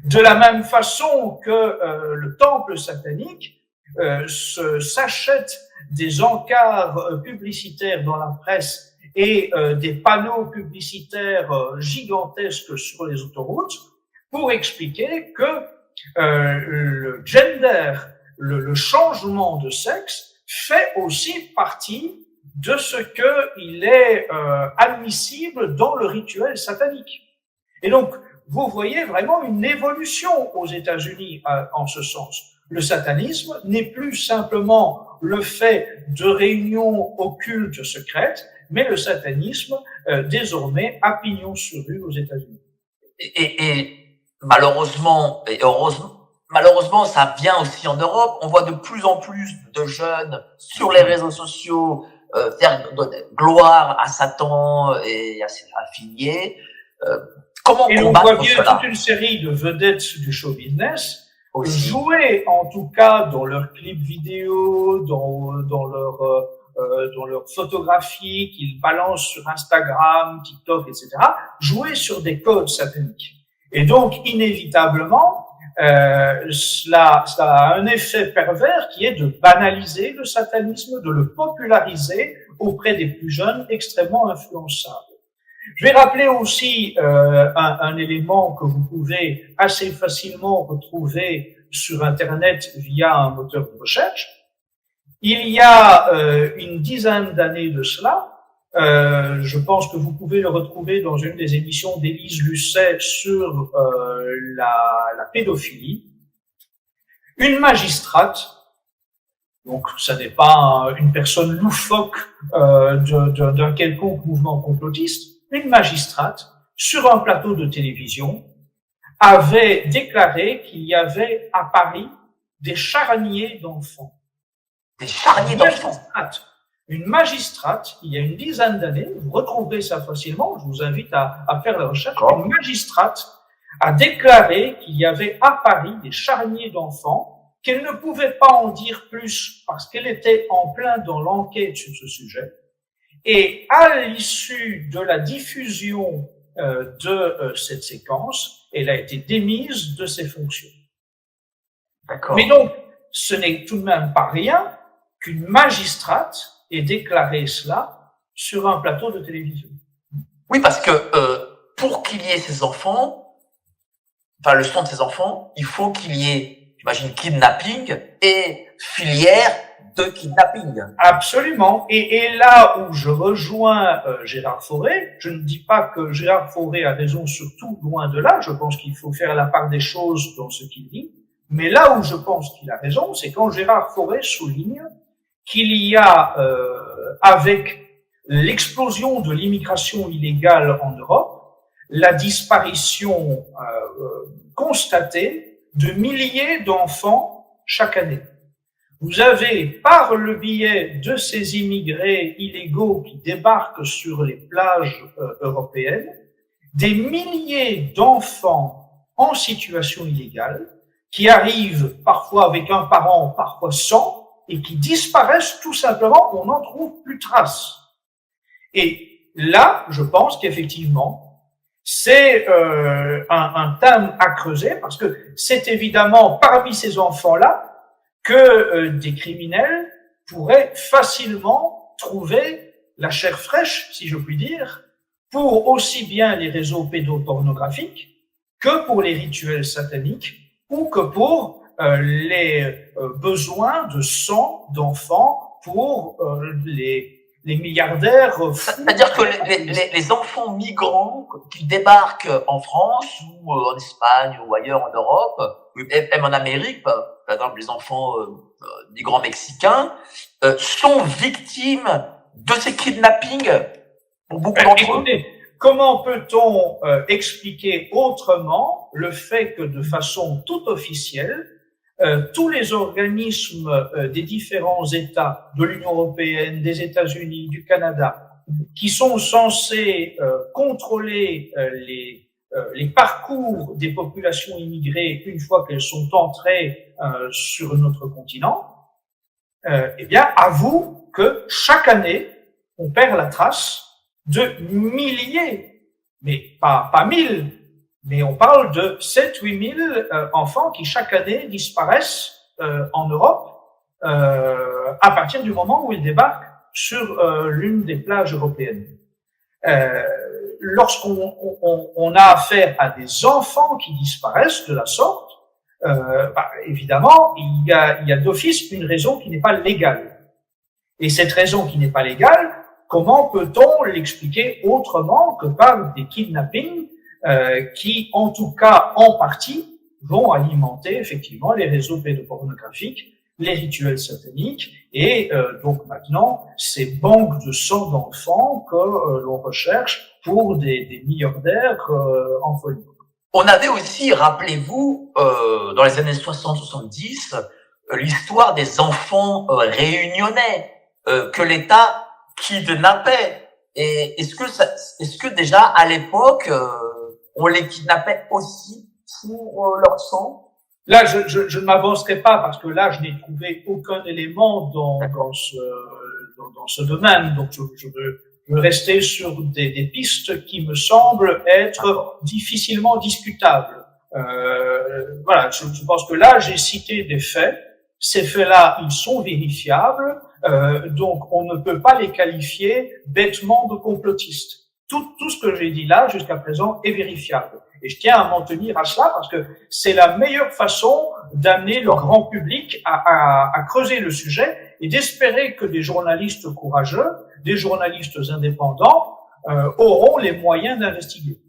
De la même façon que le temple satanique s'achète des encarts publicitaires dans la presse et des panneaux publicitaires gigantesques sur les autoroutes pour expliquer que le gender, le changement de sexe, fait aussi partie de ce qu'il est admissible dans le rituel satanique. Et donc, vous voyez vraiment une évolution aux États-Unis en ce sens. Le satanisme n'est plus simplement le fait de réunions occultes secrètes, mais le satanisme, désormais, a pignon sur rue aux États-Unis. Et malheureusement, et heureusement, malheureusement, ça vient aussi en Europe. On voit de plus en plus de jeunes sur les réseaux sociaux faire gloire à Satan et à ses affiliés. Comment et combattre on voit bien cela? toute une série de vedettes du show business jouer, en tout cas, dans leurs clips vidéo, dans leurs photographies qu'ils balancent sur Instagram, TikTok, etc., jouer sur des codes sataniques. Et donc, inévitablement, cela a un effet pervers qui est de banaliser le satanisme, de le populariser auprès des plus jeunes extrêmement influençables. Je vais rappeler aussi un élément que vous pouvez assez facilement retrouver sur Internet via un moteur de recherche. Il y a une dizaine d'années de cela, je pense que vous pouvez le retrouver dans une des émissions d'Élise Lucet sur la pédophilie. Une magistrate, donc ça n'est pas une personne loufoque d'un quelconque mouvement complotiste, une magistrate, sur un plateau de télévision, avait déclaré qu'il y avait à Paris des charniers d'enfants. Des charniers d'enfants? Une magistrate, il y a une dizaine d'années, vous retrouverez ça facilement, je vous invite à faire la recherche, une magistrate a déclaré qu'il y avait à Paris des charniers d'enfants, qu'elle ne pouvait pas en dire plus parce qu'elle était en plein dans l'enquête sur ce sujet. Et à l'issue de la diffusion de cette séquence, elle a été démise de ses fonctions. D'accord. Mais donc, ce n'est tout de même pas rien qu'une magistrate ait déclaré cela sur un plateau de télévision. Oui, parce que pour qu'il y ait ces enfants, enfin le son de ces enfants, il faut qu'il y ait, j'imagine, kidnapping et filière de kidnapping. Absolument. Et là où je rejoins Gérard Fauré, je ne dis pas que Gérard Fauré a raison sur tout, loin de là. Je pense qu'il faut faire la part des choses dans ce qu'il dit. Mais là où je pense qu'il a raison, c'est quand Gérard Fauré souligne qu'il y a, avec l'explosion de l'immigration illégale en Europe, la disparition constatée de milliers d'enfants chaque année. Vous avez, par le biais de ces immigrés illégaux qui débarquent sur les plages européennes, des milliers d'enfants en situation illégale qui arrivent parfois avec un parent, parfois sans, et qui disparaissent tout simplement, on n'en trouve plus trace. Et là, je pense qu'effectivement, c'est un thème à creuser, parce que c'est évidemment parmi ces enfants-là que des criminels pourraient facilement trouver la chair fraîche, si je puis dire, pour aussi bien les réseaux pédopornographiques que pour les rituels sataniques ou que pour les besoins de sang d'enfants pour les milliardaires. C'est-à-dire que les enfants migrants qui débarquent en France ou en Espagne ou ailleurs en Europe, même en Amérique, par exemple les enfants migrants mexicains, sont victimes de ces kidnappings pour beaucoup d'entre eux. Comment peut-on expliquer autrement le fait que de façon tout officielle, tous les organismes des différents États de l'Union européenne, des États-Unis, du Canada, qui sont censés contrôler les parcours des populations immigrées une fois qu'elles sont entrées sur notre continent, eh bien, avouent que chaque année, on perd la trace de milliers, mais pas 1000, mais on parle de 7-8 000 enfants qui chaque année disparaissent en Europe à partir du moment où ils débarquent sur l'une des plages européennes. Lorsqu'on a affaire à des enfants qui disparaissent de la sorte, évidemment, il y a d'office une raison qui n'est pas légale. Et cette raison qui n'est pas légale, comment peut-on l'expliquer autrement que par des kidnappings qui, en tout cas, en partie, vont alimenter effectivement les réseaux pédopornographiques, les rituels sataniques et donc maintenant ces banques de sang d'enfants que l'on recherche pour des milliardaires en folie. On avait aussi, rappelez-vous, dans les années 60-70, l'histoire des enfants réunionnais que l'État kidnappait. Et est-ce que déjà à l'époque on les kidnappait aussi pour leur sang? Là, je ne m'avancerai pas parce que là, je n'ai trouvé aucun élément dans ce domaine. Donc, je veux rester sur des pistes qui me semblent être difficilement discutables. Voilà, je pense que là, j'ai cité des faits. Ces faits-là, ils sont vérifiables. Donc, on ne peut pas les qualifier bêtement de complotistes. Tout ce que j'ai dit là, jusqu'à présent, est vérifiable. Et je tiens à m'en tenir à cela parce que c'est la meilleure façon d'amener le grand public à creuser le sujet et d'espérer que des journalistes courageux, des journalistes indépendants auront les moyens d'investiguer.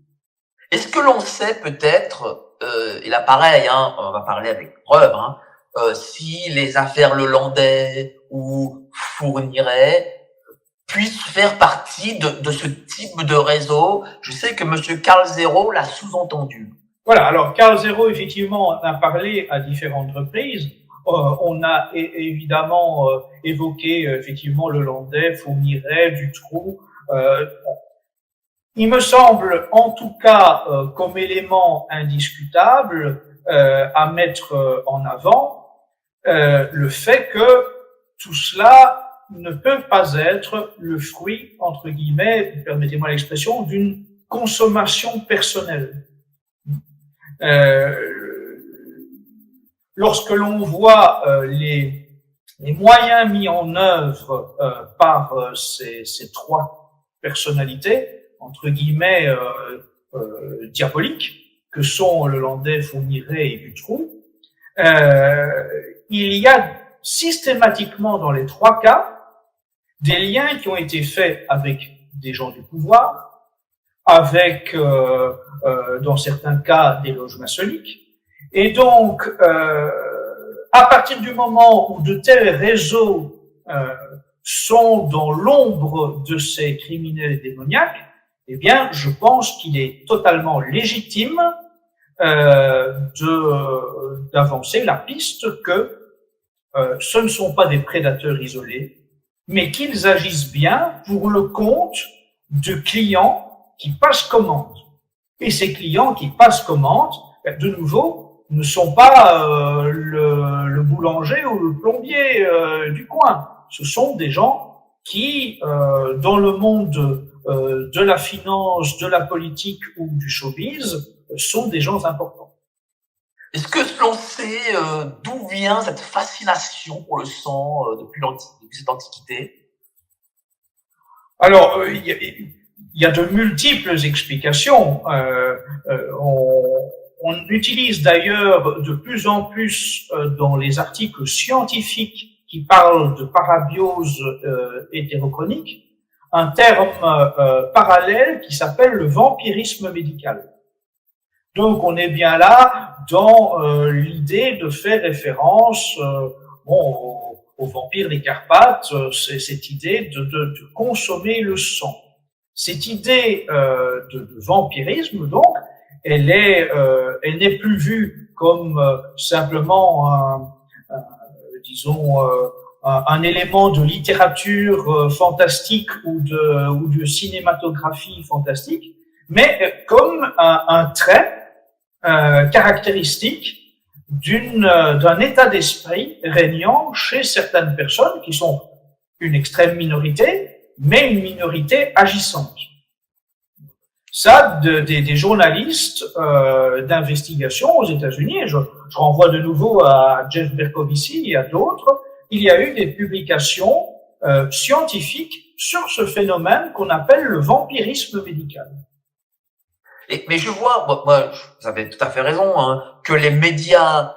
Est-ce que l'on sait peut-être, et là pareil, on va parler avec preuve, si les affaires Lelandais ou Fourniret puissent faire partie de ce type de réseau? Je sais que monsieur Karl Zero l'a sous-entendu. Voilà, alors Karl Zero, effectivement, en a parlé à différentes reprises. On a évidemment évoqué effectivement Lelandais, Fourniret, Dutroux. Il me semble, en tout cas, comme élément indiscutable à mettre en avant, le fait que tout cela ne peut pas être le fruit, entre guillemets, permettez-moi l'expression, d'une consommation personnelle. Lorsque l'on voit les moyens mis en œuvre par ces trois personnalités, entre guillemets, diaboliques, que sont Lelandais, Fourniret et Dutroux, il y a systématiquement dans les trois cas des liens qui ont été faits avec des gens du pouvoir, avec, dans certains cas, des loges maçonniques. Et donc, à partir du moment où de tels réseaux sont dans l'ombre de ces criminels démoniaques, eh bien, je pense qu'il est totalement légitime d'avancer la piste que ce ne sont pas des prédateurs isolés, mais qu'ils agissent bien pour le compte de clients qui passent commande. Et ces clients qui passent commande, de nouveau, ne sont pas le boulanger ou le plombier du coin. Ce sont des gens qui, dans le monde de la finance, de la politique ou du showbiz, sont des gens importants. Est-ce que l'on sait d'où vient cette fascination pour le sang depuis cette antiquité? Alors, il y a de multiples explications. On utilise d'ailleurs de plus en plus dans les articles scientifiques qui parle de parabiose hétérochronique, un terme parallèle qui s'appelle le vampirisme médical. Donc on est bien là dans l'idée de faire référence au vampire des Carpates, c'est cette idée de consommer le sang. Cette idée de vampirisme, donc, elle n'est plus vue comme simplement un élément de littérature fantastique ou de cinématographie fantastique, mais comme un trait caractéristique d'un état d'esprit régnant chez certaines personnes qui sont une extrême minorité, mais une minorité agissante. Ça, des journalistes d'investigation aux États-Unis, et je renvoie de nouveau à Jeff Bercovici et à d'autres, il y a eu des publications scientifiques sur ce phénomène qu'on appelle le vampirisme médical. Mais je vois, moi, vous avez tout à fait raison, hein, que les médias,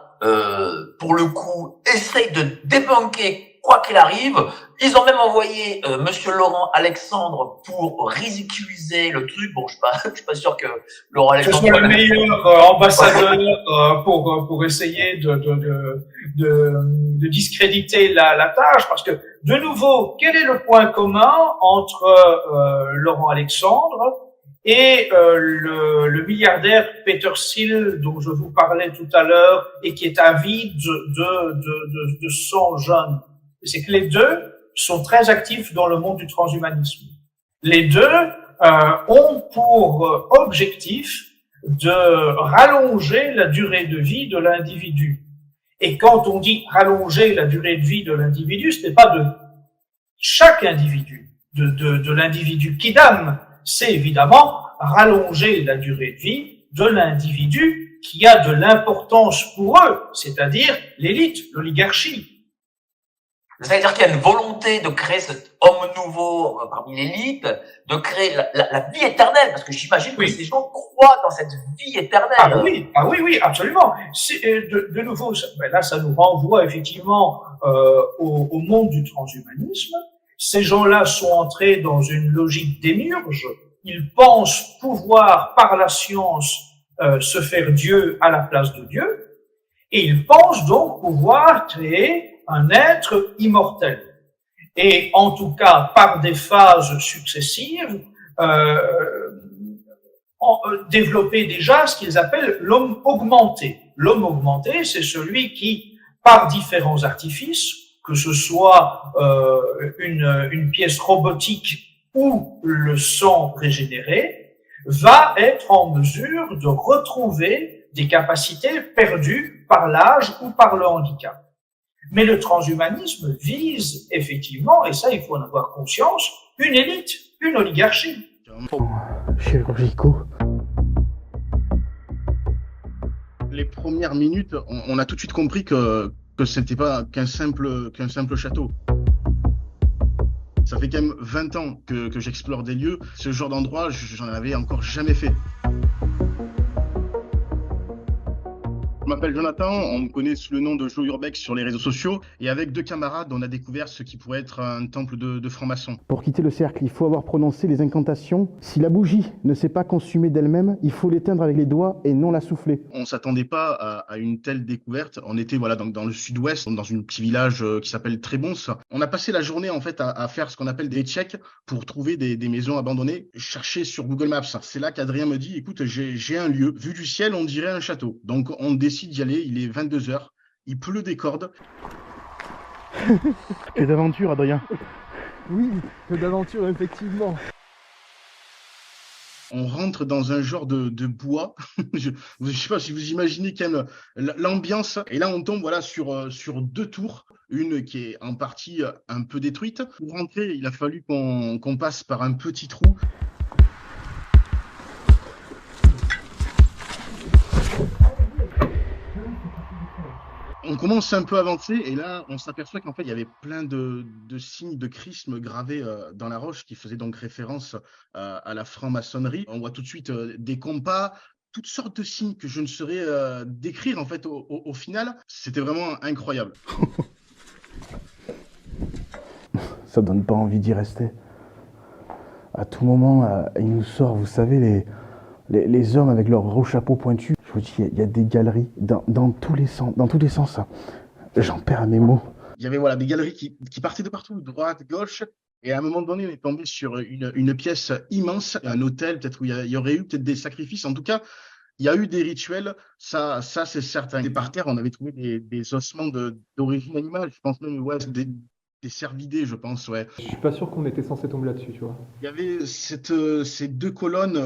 pour le coup, essayent de débunker quoi qu'il arrive. Ils ont même envoyé Monsieur Laurent Alexandre pour ridiculiser le truc. Bon, je suis pas sûr que Laurent Alexandre soit le meilleur ambassadeur pour essayer de discréditer la tâche, parce que de nouveau, quel est le point commun entre Laurent Alexandre et le milliardaire Peter Thiel dont je vous parlais tout à l'heure et qui est avide de sang jeune? C'est que les deux sont très actifs dans le monde du transhumanisme. Les deux ont pour objectif de rallonger la durée de vie de l'individu. Et quand on dit rallonger la durée de vie de l'individu, ce n'est pas de chaque individu, de l'individu Kidam, c'est évidemment rallonger la durée de vie de l'individu qui a de l'importance pour eux, c'est-à-dire l'élite, l'oligarchie. Ça veut dire qu'il y a une volonté de créer cet homme nouveau parmi l'élite, de créer la vie éternelle, parce que j'imagine que ces gens croient dans cette vie éternelle. Ah oui, absolument. De nouveau, là, ça nous renvoie effectivement au monde du transhumanisme. Ces gens-là sont entrés dans une logique démiurge. Ils pensent pouvoir, par la science, se faire Dieu à la place de Dieu, et ils pensent donc pouvoir créer un être immortel. Et en tout cas, par des phases successives, développer déjà ce qu'ils appellent l'homme augmenté. L'homme augmenté, c'est celui qui, par différents artifices, que ce soit une pièce robotique ou le sang régénéré, va être en mesure de retrouver des capacités perdues par l'âge ou par le handicap. Mais le transhumanisme vise effectivement, et ça il faut en avoir conscience, une élite, une oligarchie. Chirurgicaux. Les premières minutes, on a tout de suite compris que ce n'était pas qu'un simple château. Ça fait quand même 20 ans que j'explore des lieux. Ce genre d'endroit, j'en avais encore jamais fait. Je m'appelle Jonathan, on me connaît sous le nom de Joe Urbex sur les réseaux sociaux, et avec 2 camarades, on a découvert ce qui pourrait être un temple de francs-maçons. Pour quitter le cercle, il faut avoir prononcé les incantations. Si la bougie ne s'est pas consumée d'elle-même, il faut l'éteindre avec les doigts et non la souffler. On s'attendait pas à une telle découverte. On était dans le sud-ouest, dans un petit village qui s'appelle Trébons. On a passé la journée en fait à faire ce qu'on appelle des checks pour trouver des maisons abandonnées. Chercher sur Google Maps. C'est là qu'Adrien me dit, écoute, j'ai un lieu. Vu du ciel, on dirait un château. Donc on décide d'y aller, il est 22h, il pleut des cordes. Que d'aventure, Adrien. Oui, que d'aventure, effectivement. On rentre dans un genre de bois. Je sais pas si vous imaginez quand même l'ambiance. Et là, on tombe sur 2 tours. Une qui est en partie un peu détruite. Pour rentrer, il a fallu qu'on passe par un petit trou. On commence un peu à avancer et là, on s'aperçoit qu'en fait, il y avait plein de signes de chrisme gravés dans la roche qui faisaient donc référence à la franc-maçonnerie. On voit tout de suite des compas, toutes sortes de signes que je ne saurais décrire en fait au final. C'était vraiment incroyable. Ça donne pas envie d'y rester. À tout moment, il nous sort, vous savez, les hommes avec leurs gros chapeaux pointus. Je vous dis, il y a des galeries dans tous les sens. J'en perds mes mots. Il y avait voilà, des galeries qui partaient de partout, droite, gauche. Et à un moment donné, on est tombé sur une pièce immense, un hôtel, peut-être où il y aurait eu peut-être des sacrifices. En tout cas, il y a eu des rituels, ça c'est certain. Et par terre, on avait trouvé des ossements d'origine animale. Je pense même des cervidés, je pense, ouais. Je suis pas sûr qu'on était censé tomber là-dessus, tu vois. Il y avait ces deux colonnes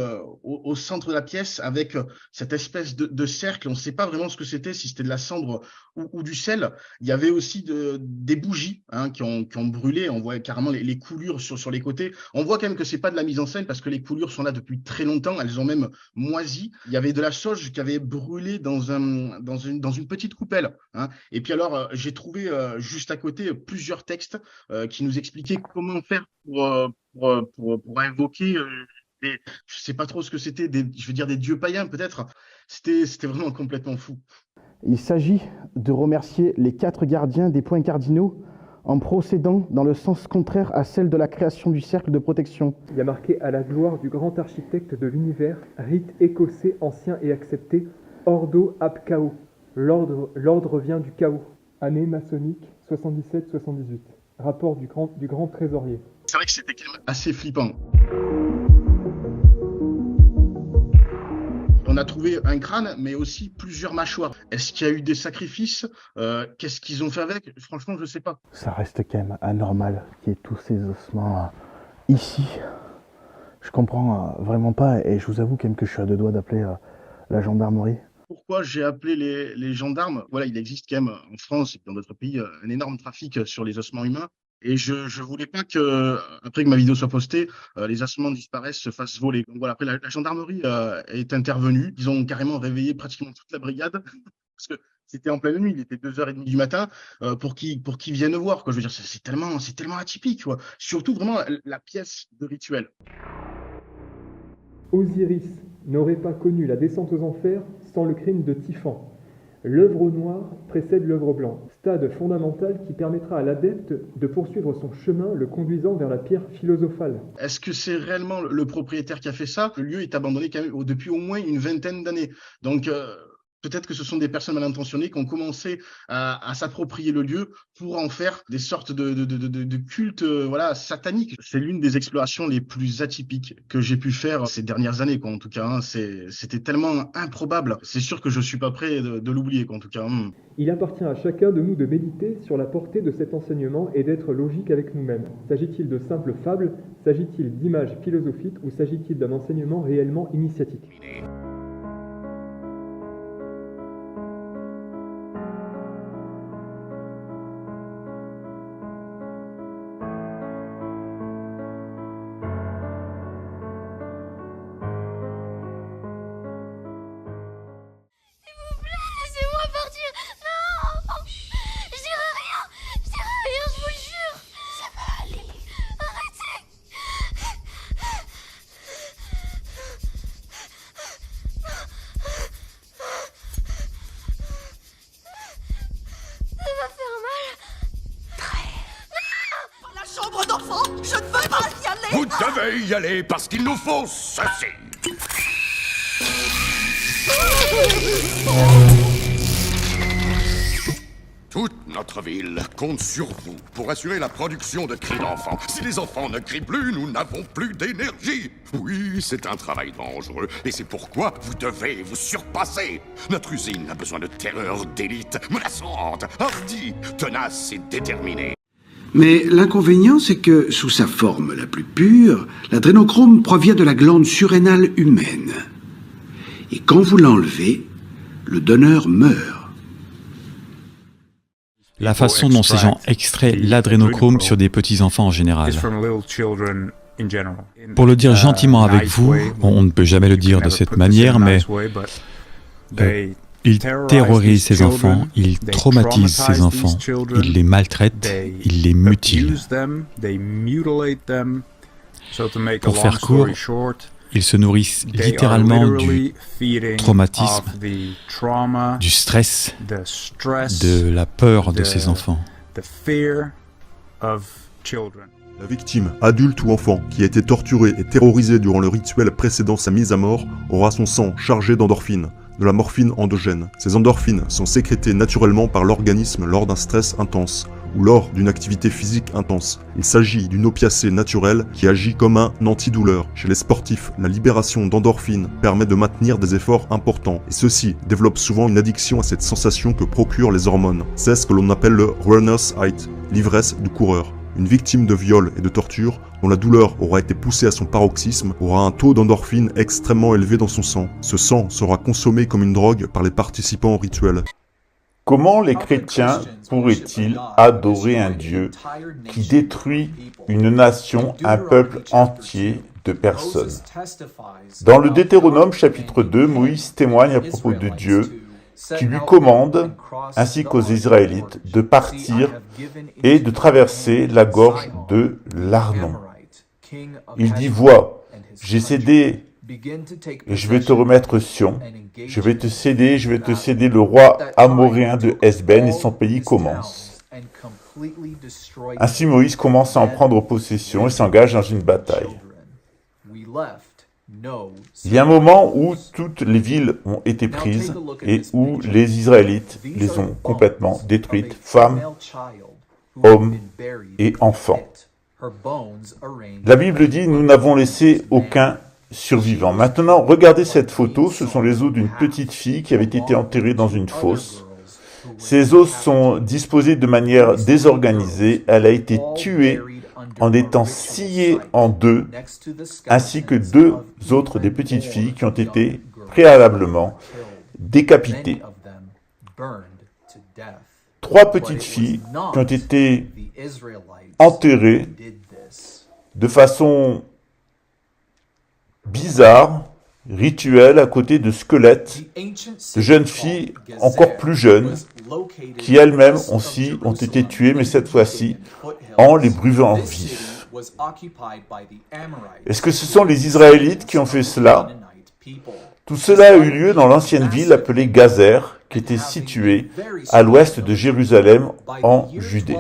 au centre de la pièce avec cette espèce de cercle. On ne sait pas vraiment ce que c'était, si c'était de la cendre ou du sel. Il y avait aussi des bougies qui ont brûlé. On voit carrément les coulures sur les côtés. On voit quand même que c'est pas de la mise en scène parce que les coulures sont là depuis très longtemps. Elles ont même moisi. Il y avait de la sauge qui avait brûlé dans une petite coupelle. Et puis alors, j'ai trouvé juste à côté plusieurs textes qui nous expliquaient comment faire pour invoquer je sais pas trop ce que c'était, je veux dire des dieux païens peut-être. C'était vraiment complètement fou. Il s'agit de remercier les 4 gardiens des points cardinaux en procédant dans le sens contraire à celle de la création du cercle de protection. Il y a marqué à la gloire du grand architecte de l'univers, rite écossais ancien et accepté, Ordo ab Chaos. L'ordre vient du chaos. Année maçonnique 77-78. Rapport du grand trésorier. C'est vrai que c'était quand même assez flippant. On a trouvé un crâne, mais aussi plusieurs mâchoires. Est-ce qu'il y a eu des sacrifices? Qu'est-ce qu'ils ont fait avec? Franchement, je ne sais pas. Ça reste quand même anormal qu'il y ait tous ces ossements ici. Je comprends vraiment pas, et je vous avoue quand même que je suis à 2 doigts d'appeler la gendarmerie. Pourquoi j'ai appelé les gendarmes? Voilà, il existe quand même en France et dans d'autres pays un énorme trafic sur les ossements humains. Et je voulais pas que, après que ma vidéo soit postée, les ossements disparaissent, se fassent voler. Donc voilà, après la gendarmerie est intervenue. Ils ont carrément réveillé pratiquement toute la brigade parce que c'était en pleine nuit, il était 2h30 du matin pour qu'ils viennent voir. Quoi. Je veux dire, c'est tellement atypique. Quoi. Surtout vraiment la pièce de rituel. Osiris n'aurait pas connu la descente aux enfers sans le crime de Typhon. L'œuvre noire précède l'œuvre blanche, stade fondamental qui permettra à l'adepte de poursuivre son chemin le conduisant vers la pierre philosophale. Est-ce que c'est réellement le propriétaire qui a fait ça? Le lieu est abandonné quand même depuis au moins une vingtaine d'années. Donc peut-être que ce sont des personnes mal intentionnées qui ont commencé à s'approprier le lieu pour en faire des sortes de cultes sataniques. C'est l'une des explorations les plus atypiques que j'ai pu faire ces dernières années, quoi, en tout cas. C'était tellement improbable. C'est sûr que je suis pas prêt de l'oublier, quoi, en tout cas. Il appartient à chacun de nous de méditer sur la portée de cet enseignement et d'être logique avec nous-mêmes. S'agit-il de simples fables? S'agit-il d'images philosophiques? Ou s'agit-il d'un enseignement réellement initiatique? Vous devez y aller parce qu'il nous faut ceci. Toute notre ville compte sur vous pour assurer la production de cris d'enfants. Si les enfants ne crient plus, nous n'avons plus d'énergie. Oui, c'est un travail dangereux et c'est pourquoi vous devez vous surpasser. Notre usine a besoin de terreur d'élite, menaçante, hardie, tenace et déterminée. Mais l'inconvénient, c'est que, sous sa forme la plus pure, l'adrénochrome provient de la glande surrénale humaine. Et quand vous l'enlevez, le donneur meurt. La façon dont ces gens extraient l'adrénochrome sur des petits-enfants en général. Pour le dire gentiment avec vous, on ne peut jamais le dire de cette manière, mais ils terrorisent ces enfants, ils traumatisent ces enfants, ils les maltraitent, ils les mutilent. Pour faire court, ils se nourrissent littéralement du traumatisme, du stress, de la peur de ces enfants. La victime, adulte ou enfant, qui a été torturée et terrorisée durant le rituel précédant sa mise à mort, aura son sang chargé d'endorphines, de la morphine endogène. Ces endorphines sont sécrétées naturellement par l'organisme lors d'un stress intense ou lors d'une activité physique intense. Il s'agit d'une opiacée naturelle qui agit comme un antidouleur. Chez les sportifs, la libération d'endorphines permet de maintenir des efforts importants et ceux-ci développent souvent une addiction à cette sensation que procurent les hormones. C'est ce que l'on appelle le runner's high, l'ivresse du coureur. Une victime de viol et de torture, dont la douleur aura été poussée à son paroxysme, aura un taux d'endorphine extrêmement élevé dans son sang. Ce sang sera consommé comme une drogue par les participants au rituel. Comment les chrétiens pourraient-ils adorer un Dieu qui détruit une nation, un peuple entier de personnes? Dans le Deutéronome chapitre 2, Moïse témoigne à propos de Dieu qui lui commande, ainsi qu'aux Israélites, de partir et de traverser la gorge de l'Arnon. Il dit, « Vois, j'ai cédé et je vais te remettre Sion. Je vais te céder le roi amoréen de Hesben et son pays commence. » Ainsi Moïse commence à en prendre possession et s'engage dans une bataille. Il y a un moment où toutes les villes ont été prises et où les Israélites les ont complètement détruites, femmes, hommes et enfants. La Bible dit « Nous n'avons laissé aucun survivant ». Maintenant, regardez cette photo, ce sont les os d'une petite fille qui avait été enterrée dans une fosse. Ses os sont disposés de manière désorganisée, elle a été tuée en étant sciée en deux, ainsi que deux autres des petites filles qui ont été préalablement décapitées. 3 petites filles qui ont été enterrées de façon bizarre, rituelle, à côté de squelettes de jeunes filles encore plus jeunes, qui elles-mêmes aussi ont été tuées, mais cette fois-ci en les brûlant vifs. Est-ce que ce sont les Israélites qui ont fait cela? Tout cela a eu lieu dans l'ancienne ville appelée Gazer, qui était située à l'ouest de Jérusalem, en Judée.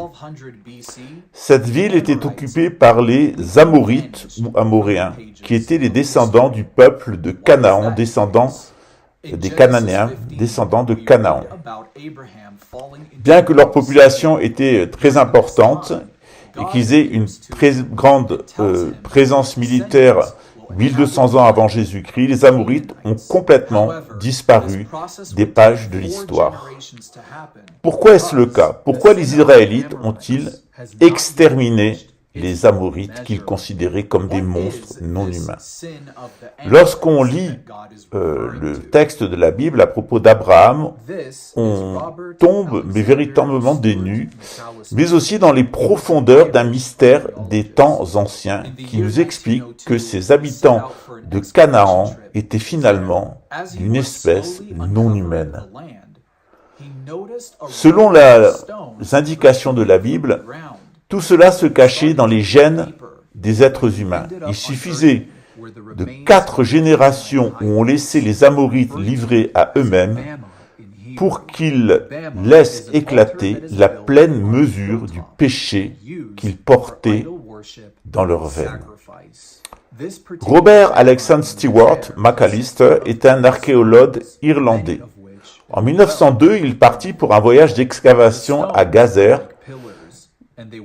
Cette ville était occupée par les Amorites ou Amoréens, qui étaient les descendants du peuple de Canaan, descendants des Cananéens, descendants de Canaan. Bien que leur population était très importante et qu'ils aient une très grande présence militaire 1200 ans avant Jésus-Christ, les Amorites ont complètement disparu des pages de l'histoire. Pourquoi est-ce le cas? Pourquoi les Israélites ont-ils exterminé les Amorites qu'ils considéraient comme des monstres non humains? Lorsqu'on lit le texte de la Bible à propos d'Abraham, on tombe, mais véritablement des nues, mais aussi dans les profondeurs d'un mystère des temps anciens qui nous explique que ces habitants de Canaan étaient finalement d'une espèce non humaine. Selon les indications de la Bible, tout cela se cachait dans les gènes des êtres humains. Il suffisait de 4 générations où on laissait les Amorites livrés à eux-mêmes pour qu'ils laissent éclater la pleine mesure du péché qu'ils portaient dans leurs veines. Robert Alexander Stewart McAllister est un archéologue irlandais. En 1902, il partit pour un voyage d'excavation à Gazer.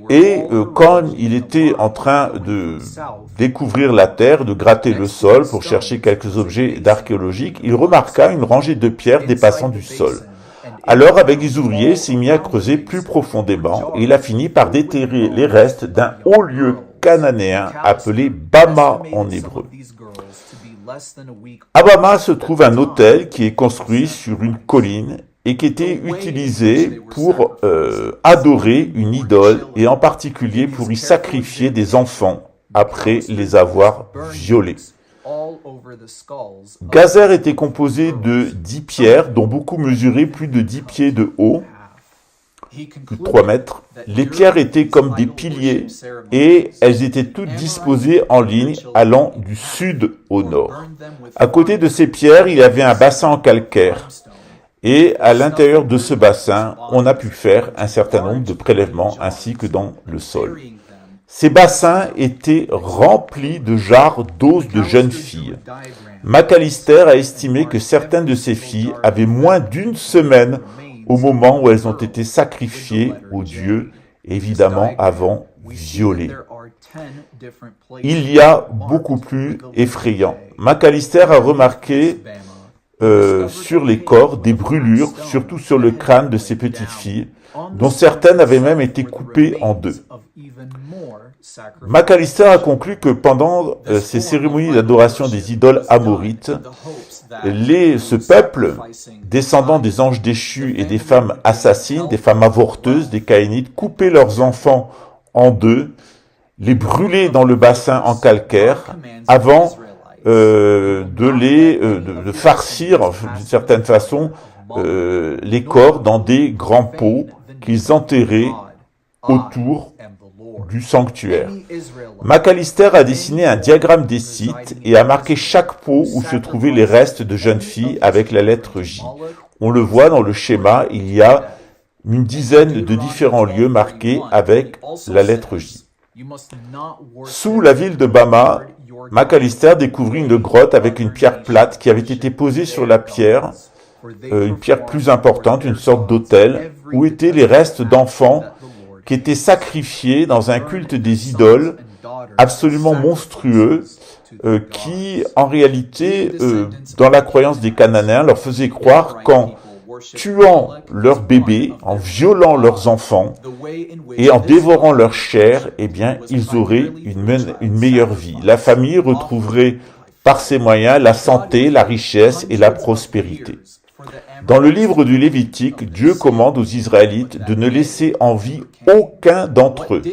Et quand il était en train de découvrir la terre, de gratter le sol pour chercher quelques objets d'archéologique, il remarqua une rangée de pierres dépassant du sol. Alors, avec des ouvriers, il s'est mis à creuser plus profondément et il a fini par déterrer les restes d'un haut lieu cananéen appelé Bama en hébreu. À Bama se trouve un autel qui est construit sur une colline et qui était utilisé pour adorer une idole, et en particulier pour y sacrifier des enfants après les avoir violés. Gazer était composé de 10 pierres, dont beaucoup mesuraient plus de 10 pieds de haut, plus de 3 mètres. Les pierres étaient comme des piliers, et elles étaient toutes disposées en ligne allant du sud au nord. À côté de ces pierres, il y avait un bassin en calcaire. Et à l'intérieur de ce bassin, on a pu faire un certain nombre de prélèvements ainsi que dans le sol. Ces bassins étaient remplis de jarres d'os de jeunes filles. McAllister a estimé que certaines de ces filles avaient moins d'une semaine au moment où elles ont été sacrifiées aux dieux, évidemment avant violées. Il y a beaucoup plus effrayant. McAllister a remarqué sur les corps des brûlures, surtout sur le crâne de ces petites filles, dont certaines avaient même été coupées en deux. McAllister a conclu que pendant ces cérémonies d'adoration des idoles amorites, ce peuple, descendant des anges déchus et des femmes assassines, des femmes avorteuses, des caïnites, coupaient leurs enfants en deux, les brûlaient dans le bassin en calcaire, avant de farcir, d'une certaine façon, les corps dans des grands pots qu'ils enterraient autour du sanctuaire. McAllister a dessiné un diagramme des sites et a marqué chaque pot où se trouvaient les restes de jeunes filles avec la lettre J. On le voit dans le schéma, il y a une dizaine de différents lieux marqués avec la lettre J. Sous la ville de Bama, McAllister découvrit une grotte avec une pierre plate qui avait été posée sur la pierre, une pierre plus importante, une sorte d'autel, où étaient les restes d'enfants qui étaient sacrifiés dans un culte des idoles absolument monstrueux, qui, en réalité, dans la croyance des Cananéens, leur faisait croire qu'en tuant leurs bébés, en violant leurs enfants et en dévorant leur chair, eh bien, ils auraient une meilleure vie. La famille retrouverait par ces moyens la santé, la richesse et la prospérité. Dans le livre du Lévitique, Dieu commande aux Israélites de ne laisser en vie aucun d'entre eux.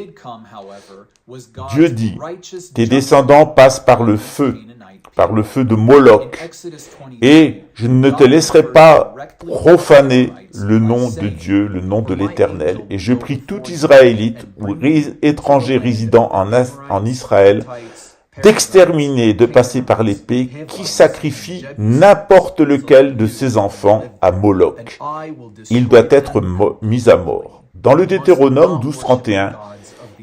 Dieu dit, « Tes descendants passent par le feu de Moloch, et je ne te laisserai pas profaner le nom de Dieu, le nom de l'Éternel. Et je prie tout Israélite ou étranger résidant en Israël d'exterminer, de passer par l'épée, qui sacrifie n'importe lequel de ses enfants à Moloch. Il doit être mis à mort. » Dans le Deutéronome 12:31,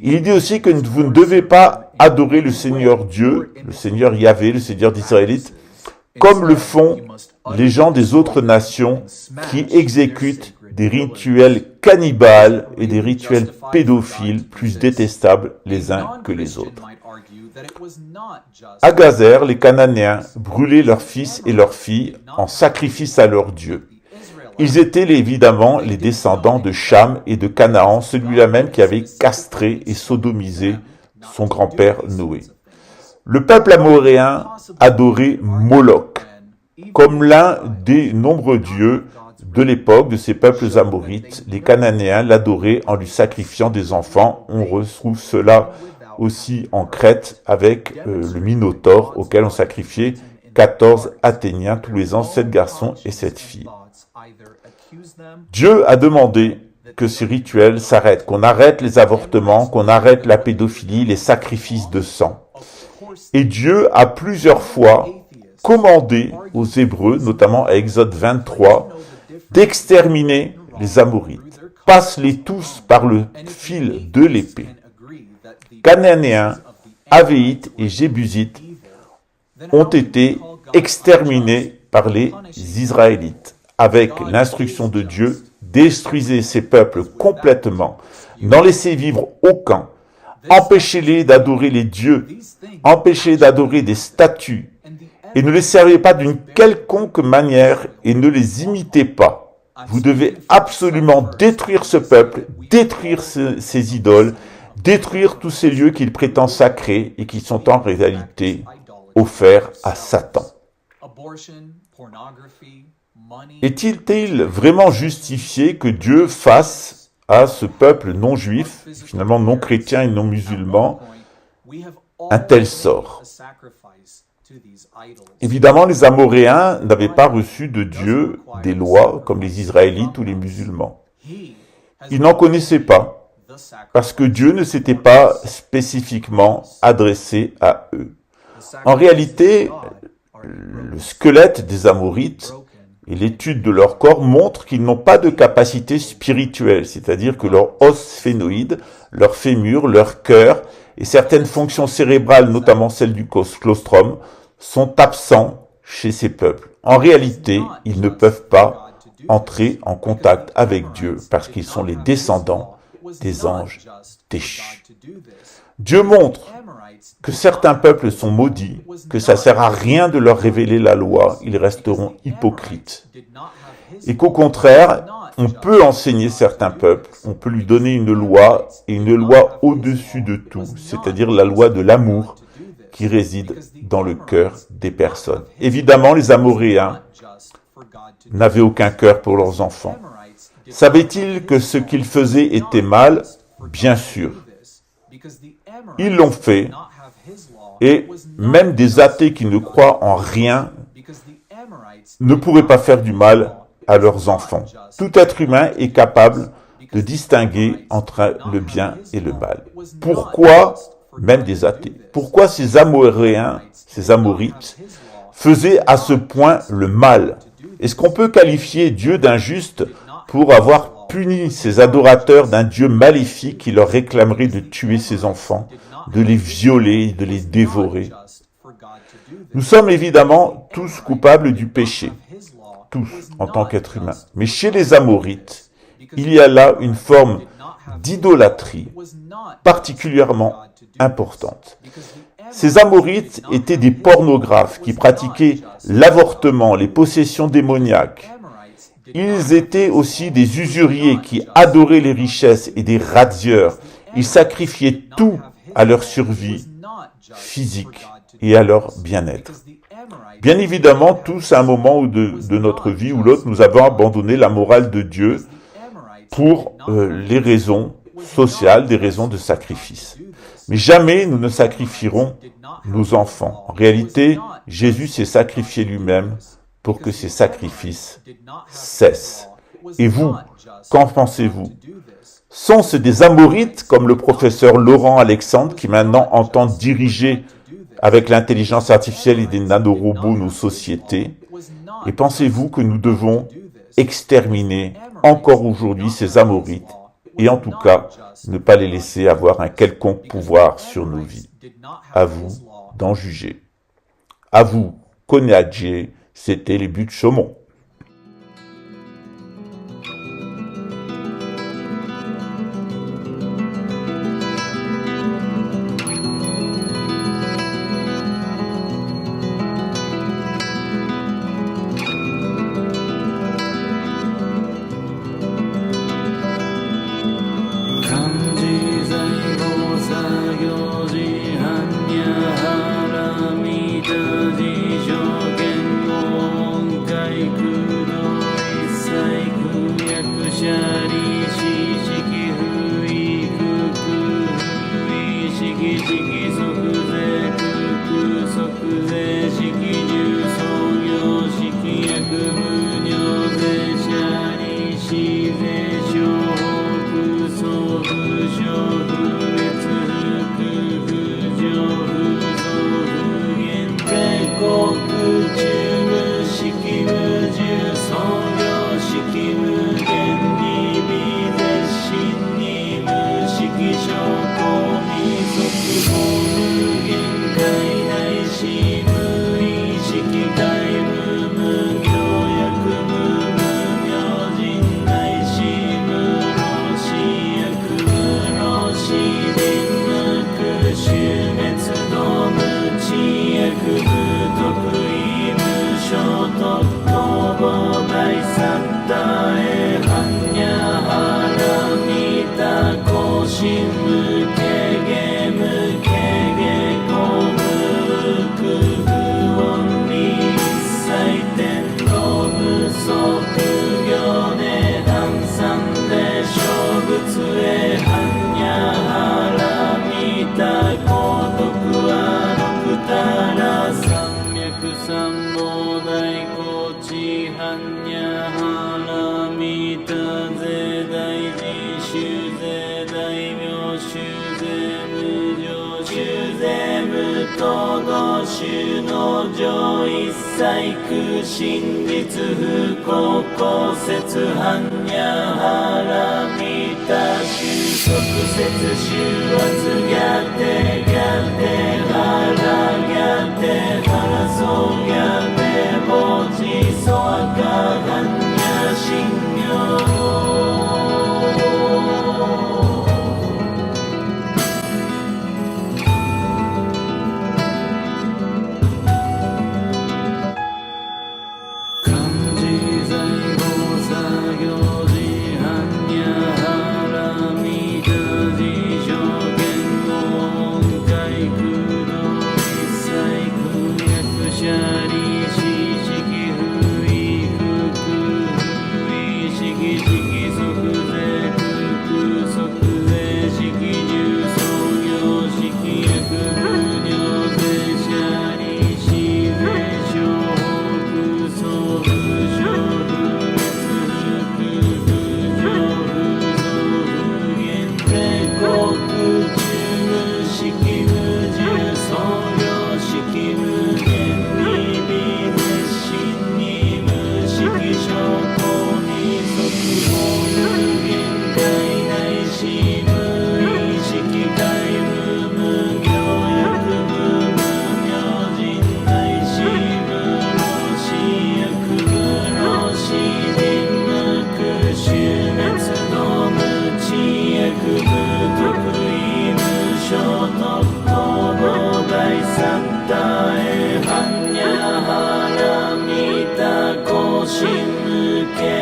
il dit aussi que vous ne devez pas adorer le Seigneur Dieu, le Seigneur Yahvé, le Seigneur d'Israélite, comme le font les gens des autres nations qui exécutent des rituels cannibales et des rituels pédophiles plus détestables les uns que les autres. À Gazer, les Cananéens brûlaient leurs fils et leurs filles en sacrifice à leur Dieu. Ils étaient évidemment les descendants de Cham et de Canaan, celui-là même qui avait castré et sodomisé son grand-père Noé. Le peuple amoréen adorait Moloch comme l'un des nombreux dieux de l'époque de ces peuples amorites. Les Cananéens l'adoraient en lui sacrifiant des enfants. On retrouve cela aussi en Crète avec le Minotaure auquel on sacrifiait 14 Athéniens tous les ans, 7 garçons et 7 filles. Dieu a demandé que ces rituels s'arrêtent, qu'on arrête les avortements, qu'on arrête la pédophilie, les sacrifices de sang. Et Dieu a plusieurs fois commandé aux Hébreux, notamment à Exode 23, d'exterminer les Amorites. Passe-les tous par le fil de l'épée. Cananéens, Avéites et Jébusites ont été exterminés par les Israélites. Avec l'instruction de Dieu, détruisez ces peuples complètement, n'en laissez vivre aucun, empêchez-les d'adorer les dieux, empêchez-les d'adorer des statues, et ne les servez pas d'une quelconque manière et ne les imitez pas. Vous devez absolument détruire ce peuple, détruire ces idoles, détruire tous ces lieux qu'il prétend sacrés et qui sont en réalité offerts à Satan. Est-il vraiment justifié que Dieu fasse à ce peuple non juif, finalement non chrétien et non musulman, un tel sort? Évidemment, les Amoréens n'avaient pas reçu de Dieu des lois comme les Israélites ou les musulmans. Ils n'en connaissaient pas, parce que Dieu ne s'était pas spécifiquement adressé à eux. En réalité, le squelette des Amorites et l'étude de leur corps montre qu'ils n'ont pas de capacité spirituelle, c'est-à-dire que leur os sphénoïde, leur fémur, leur cœur et certaines fonctions cérébrales, notamment celles du claustrum, sont absents chez ces peuples. En réalité, ils ne peuvent pas entrer en contact avec Dieu parce qu'ils sont les descendants des anges déchus. Dieu montre que certains peuples sont maudits, que ça sert à rien de leur révéler la loi, ils resteront hypocrites. Et qu'au contraire, on peut enseigner certains peuples, on peut lui donner une loi, et une loi au-dessus de tout, c'est-à-dire la loi de l'amour qui réside dans le cœur des personnes. Évidemment, les Amoréens n'avaient aucun cœur pour leurs enfants. Savaient-ils que ce qu'ils faisaient était mal? Bien sûr. Ils l'ont fait, et même des athées qui ne croient en rien ne pourraient pas faire du mal à leurs enfants. Tout être humain est capable de distinguer entre le bien et le mal. Pourquoi, même des athées, pourquoi ces Amoréens, ces Amorites, faisaient à ce point le mal? Est-ce qu'on peut qualifier Dieu d'injuste pour avoir puni ces adorateurs d'un Dieu maléfique qui leur réclamerait de tuer ses enfants, de les violer, de les dévorer? Nous sommes évidemment tous coupables du péché, tous en tant qu'êtres humains. Mais chez les Amorites, il y a là une forme d'idolâtrie particulièrement importante. Ces Amorites étaient des pornographes qui pratiquaient l'avortement, les possessions démoniaques. Ils étaient aussi des usuriers qui adoraient les richesses et des razzieurs. Ils sacrifiaient tout à leur survie physique et à leur bien-être. Bien évidemment, tous à un moment de notre vie ou l'autre, nous avons abandonné la morale de Dieu pour les raisons sociales, des raisons de sacrifice. Mais jamais nous ne sacrifierons nos enfants. En réalité, Jésus s'est sacrifié lui-même pour que ces sacrifices cessent. Et vous, qu'en pensez-vous? Sont-ce des Amorites, comme le professeur Laurent Alexandre, qui maintenant entendent diriger avec l'intelligence artificielle et des nanorobots nos sociétés? Et pensez-vous que nous devons exterminer encore aujourd'hui ces Amorites et en tout cas ne pas les laisser avoir un quelconque pouvoir sur nos vies? À vous d'en juger. À vous, Konadje, c'était les buts de Chaumont. Show, と五種の上一切空真実不幸公説般若波羅蜜多収束説収圧ギャテギャテハラギャテハラソギャテボチソアカ般若心経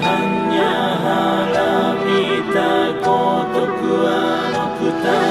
般若波羅蜜多高徳は六体